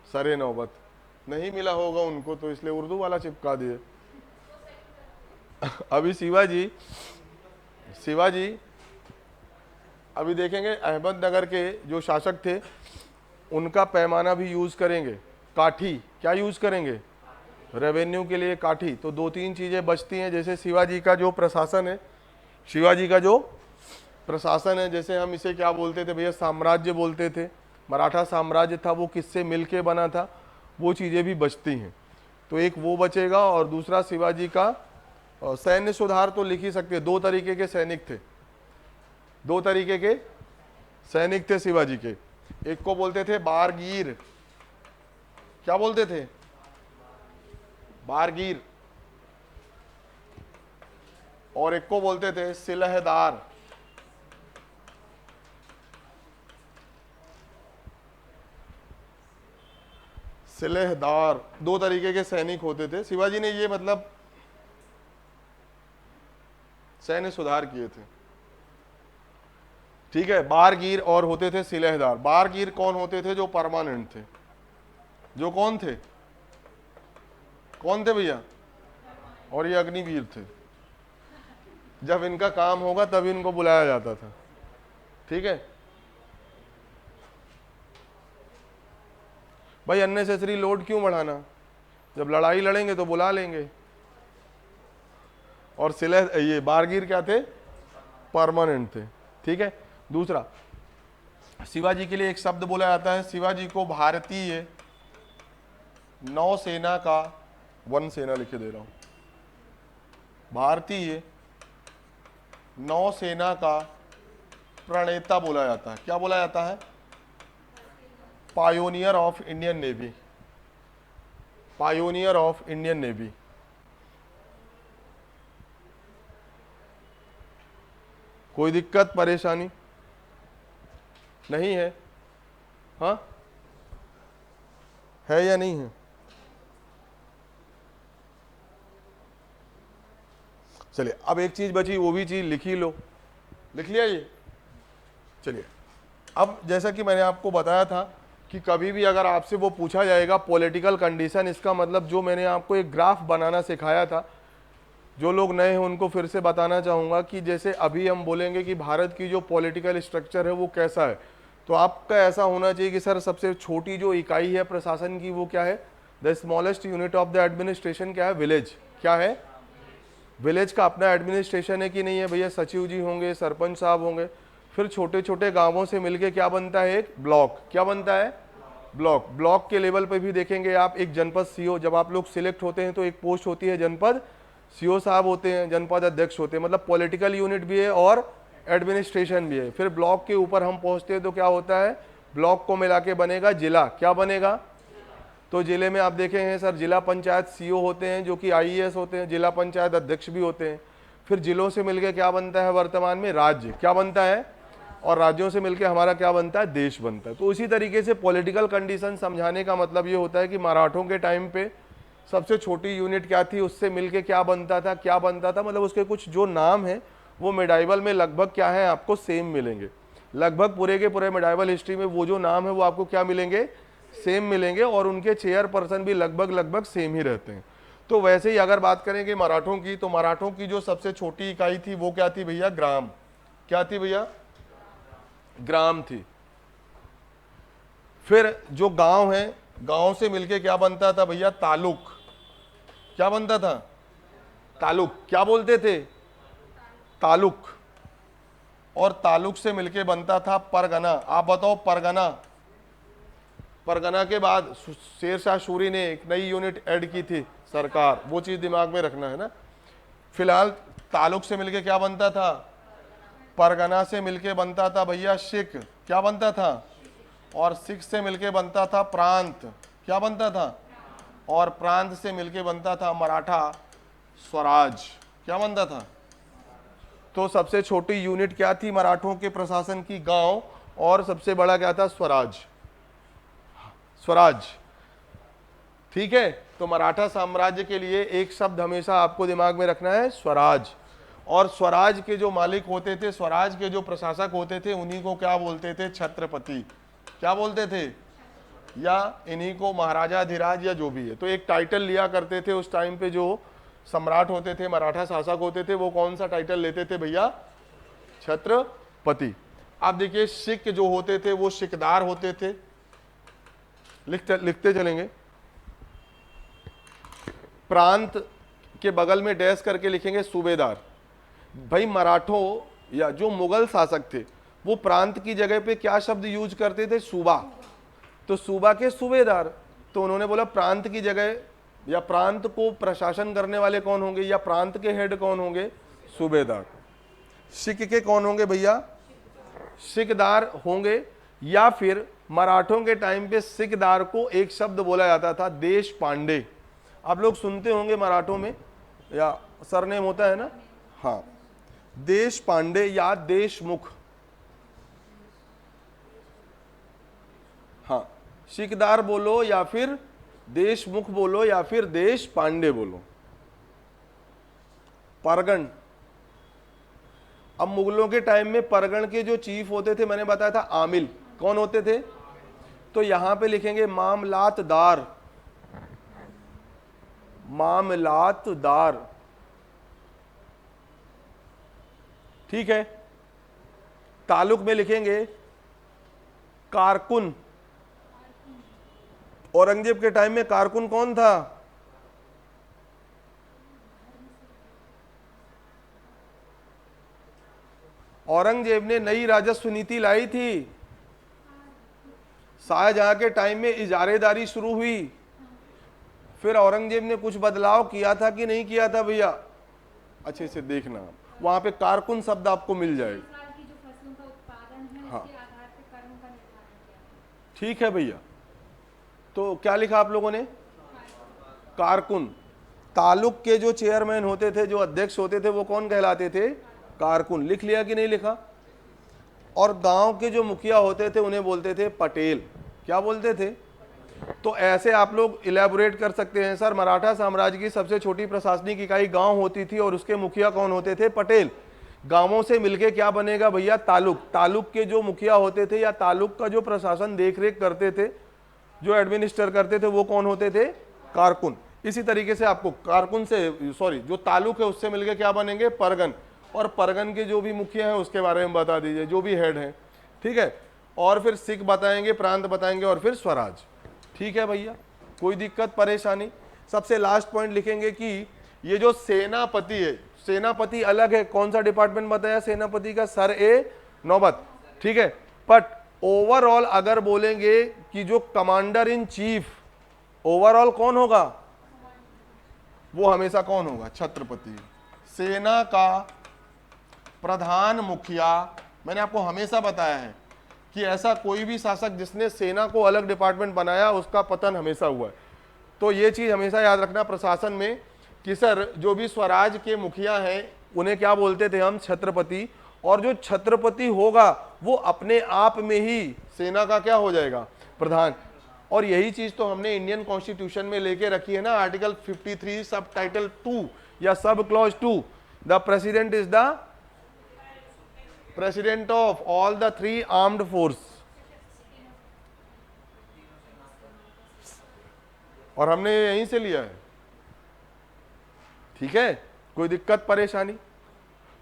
Speaker 1: सरे नौबत, नहीं मिला होगा उनको तो इसलिए उर्दू वाला चिपका दिए। अभी शिवाजी अभी देखेंगे अहमदनगर के जो शासक थे उनका पैमाना भी यूज करेंगे, काठी। क्या यूज करेंगे? रेवेन्यू के लिए काठी। तो दो तीन चीजें बचती हैं, जैसे शिवाजी का जो प्रशासन है, जैसे हम इसे क्या बोलते थे भैया, साम्राज्य बोलते थे, मराठा साम्राज्य था, वो किससे मिलके बना था, वो चीजें भी बचती हैं। तो एक वो बचेगा, और दूसरा शिवाजी का सैन्य सुधार तो लिख ही सकते। दो तरीके के सैनिक थे शिवाजी के। एक को बोलते थे बारगीर, क्या बोलते थे? बारगीर। और एक को बोलते थे सिलहदार। दो तरीके के सैनिक होते थे। शिवाजी ने ये मतलब सैन्य सुधार किए थे। ठीक है, बारगीर और होते थे सिलहदार। बारगीर कौन होते थे? जो परमानेंट थे। जो कौन थे भैया? और ये अग्निवीर थे। जब इनका काम होगा तभी इनको बुलाया जाता था। ठीक है भाई, अननेसेसरी लोड क्यों बढ़ाना, जब लड़ाई लड़ेंगे तो बुला लेंगे। और ये बारगीर क्या थे? परमानेंट थे। ठीक है, दूसरा शिवाजी के लिए एक शब्द बोला जाता है, शिवाजी को भारतीय नौसेना का, वन सेना लिखे दे रहा हूं, भारतीय नौसेना का प्रणेता बोला जाता है। क्या बोला जाता है? Pioneer of Indian navy. Pioneer of Indian navy. कोई दिक्कत परेशानी नहीं है? हाँ, है या नहीं है? चलिए, अब एक चीज बची, वो भी चीज लिख ही लो। लिख लिया ये? चलिए, अब जैसा कि मैंने आपको बताया था कि कभी भी अगर आपसे वो पूछा जाएगा पॉलिटिकल कंडीशन, इसका मतलब जो मैंने आपको एक ग्राफ बनाना सिखाया था, जो लोग नए हैं उनको फिर से बताना चाहूँगा कि जैसे अभी हम बोलेंगे कि भारत की जो पॉलिटिकल स्ट्रक्चर है वो कैसा है, तो आपका ऐसा होना चाहिए कि सर सबसे छोटी जो इकाई है प्रशासन की वो क्या है? The smallest unit of the administration क्या है? विलेज। क्या है? विलेज का अपना एडमिनिस्ट्रेशन है कि नहीं है भैया? सचिव जी होंगे, सरपंच साहब होंगे, फिर छोटे छोटे गांवों से मिलके क्या बनता है? एक ब्लॉक। क्या बनता है? ब्लॉक। ब्लॉक के लेवल पे भी देखेंगे आप एक जनपद सीओ, जब आप लोग सिलेक्ट होते हैं तो एक पोस्ट होती है जनपद सीओ साहब होते हैं, जनपद अध्यक्ष होते हैं, मतलब पॉलिटिकल यूनिट भी है और एडमिनिस्ट्रेशन भी है। फिर ब्लॉक के ऊपर हम पहुंचते हैं तो क्या होता है? ब्लॉक को मिला के बनेगा जिला। क्या बनेगा? तो जिले में आप देखेंगे सर जिला पंचायत सीओ होते हैं जो कि आईएएस होते हैं, जिला पंचायत अध्यक्ष भी होते हैं। फिर जिलों से मिलके क्या बनता है वर्तमान में? राज्य। क्या बनता है? और राज्यों से मिलके हमारा क्या बनता है? देश बनता है। तो उसी तरीके से पॉलिटिकल कंडीशन समझाने का मतलब ये होता है कि मराठों के टाइम पे सबसे छोटी यूनिट क्या थी, उससे मिलके क्या बनता था, मतलब उसके कुछ जो नाम है वो मिडाइवल में लगभग क्या है आपको सेम मिलेंगे। लगभग पूरे के पूरे मिडाइवल हिस्ट्री में वो जो नाम है वो आपको क्या मिलेंगे? सेम मिलेंगे, और उनके चेयरपर्सन भी लगभग सेम ही रहते हैं। तो वैसे ही अगर बात करेंगे मराठों की, तो मराठों की जो सबसे छोटी इकाई थी वो क्या थी भैया? ग्राम। क्या थी भैया? ग्राम थी। फिर जो गांव है, गांव से मिलके क्या बनता था भैया? तालुक। क्या बनता था? तालुक। क्या बोलते थे? तालुक। और तालुक से मिलके बनता था परगना। आप बताओ परगना। परगना के बाद शेरशाह सूरी ने एक नई यूनिट ऐड की थी सरकार, वो चीज दिमाग में रखना है ना। फिलहाल तालुक से मिलके क्या बनता था? परगना से मिलके बनता था भैया सिख। क्या बनता था? और सिख से मिलके बनता था प्रांत। क्या बनता था? और प्रांत से मिलके बनता था मराठा स्वराज। क्या बनता था? तो सबसे छोटी यूनिट क्या थी मराठों के प्रशासन की? गांव। और सबसे बड़ा क्या था? स्वराज। स्वराज, ठीक है। तो मराठा साम्राज्य के लिए एक शब्द हमेशा आपको दिमाग में रखना है, स्वराज। और स्वराज के जो मालिक होते थे, स्वराज के जो प्रशासक होते थे, उन्हीं को क्या बोलते थे? छत्रपति। क्या बोलते थे? या इन्हीं को महाराजाधिराज या जो भी है। तो एक टाइटल लिया करते थे उस टाइम पे, जो सम्राट होते थे, मराठा शासक होते थे, वो कौन सा टाइटल लेते थे भैया? छत्रपति। आप देखिए सिख जो होते थे वो सिकदार होते थे, लिखते चलेंगे। प्रांत के बगल में डैश करके लिखेंगे सूबेदार। भाई मराठों या जो मुगल शासक थे वो प्रांत की जगह पे क्या शब्द यूज करते थे? सूबा। तो सूबा के सूबेदार। तो उन्होंने बोला प्रांत की जगह या प्रांत को प्रशासन करने वाले कौन होंगे, या प्रांत के हेड कौन होंगे? सूबेदार। सिख के कौन होंगे भैया? सिकदार होंगे। या फिर मराठों के टाइम पे सिकदार को एक शब्द बोला जाता था, देश पांडे। आप लोग सुनते होंगे मराठों में, या सरनेम होता है ना, हाँ, देश पांडे या देशमुख। हाँ, सिकदार बोलो या फिर देशमुख बोलो या फिर देश पांडे बोलो। परगण, अब मुगलों के टाइम में परगण के जो चीफ होते थे, मैंने बताया था आमिल। कौन होते थे? तो यहां पे लिखेंगे मामलातदार। मामलातदार, ठीक है। तालुक में लिखेंगे कारकुन। औरंगजेब के टाइम में कारकुन कौन था? औरंगजेब ने नई राजस्व नीति लाई थी। शाहजहां के टाइम में इजारेदारी शुरू हुई, फिर औरंगजेब ने कुछ बदलाव किया था कि नहीं किया था भैया? अच्छे से देखना, वहां पे कारकुन शब्द आपको मिल जाएगा। हाँ, ठीक है भैया। तो क्या लिखा आप लोगों ने? कारकुन। तालुक के जो चेयरमैन होते थे, जो अध्यक्ष होते थे, वो कौन कहलाते थे? कारकुन। लिख लिया कि नहीं लिखा? और गांव के जो मुखिया होते थे उन्हें बोलते थे पटेल। क्या बोलते थे? तो ऐसे आप लोग इलेबोरेट कर सकते हैं, सर मराठा साम्राज्य की सबसे छोटी प्रशासनिक इकाई गांव होती थी और उसके मुखिया कौन होते थे? पटेल। गांवों से मिलके क्या बनेगा भैया? तालुक। तालुक के जो मुखिया होते थे या तालुक का जो प्रशासन देखरेख करते थे, जो एडमिनिस्टर करते थे, वो कौन होते थे? कारकुन। इसी तरीके से आपको कारकुन से, सॉरी, जो तालुक है उससे मिलके क्या बनेंगे? परगन। और परगन के जो भी मुखिया हैं उसके बारे में बता दीजिए, जो भी हेड हैं, ठीक है। और फिर सिख बताएंगे, प्रांत बताएंगे, और फिर स्वराज। ठीक है भैया, कोई दिक्कत परेशानी? सबसे लास्ट पॉइंट लिखेंगे कि ये जो सेनापति है, सेनापति अलग है। कौन सा डिपार्टमेंट बताया सेनापति का? सर ए नौबत, ठीक है। बट ओवरऑल अगर बोलेंगे कि जो कमांडर इन चीफ, ओवरऑल कौन होगा? वो हमेशा कौन होगा? छत्रपति। सेना का प्रधान मुखिया, मैंने आपको हमेशा बताया है कि ऐसा कोई भी शासक जिसने सेना को अलग डिपार्टमेंट बनाया उसका पतन हमेशा हुआ है। तो ये चीज हमेशा याद रखना प्रशासन में कि सर जो भी स्वराज के मुखिया हैं उन्हें क्या बोलते थे हम? छत्रपति। और जो छत्रपति होगा वो अपने आप में ही सेना का क्या हो जाएगा? प्रधान। और यही चीज तो हमने इंडियन कॉन्स्टिट्यूशन में लेके रखी है ना, आर्टिकल 53 सब टाइटल 2 या sub clause 2, the president is the president of all the 3 armed force. और हमने यहीं से लिया है, ठीक है। कोई दिक्कत परेशानी?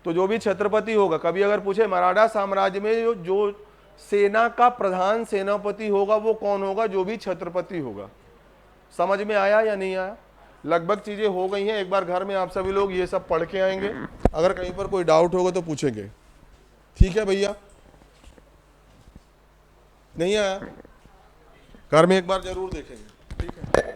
Speaker 1: तो जो भी छत्रपति होगा, कभी अगर पूछे मराठा साम्राज्य में जो सेना का प्रधान सेनापति होगा वो कौन होगा? जो भी छत्रपति होगा। समझ में आया या नहीं आया? लगभग चीजें हो गई हैं। एक बार घर में आप सभी लोग ये सब पढ़ के आएंगे, अगर कहीं पर कोई डाउट होगा तो पूछेंगे। ठीक है भैया? नहीं आया? घर में एक बार जरूर देखेंगे, ठीक है।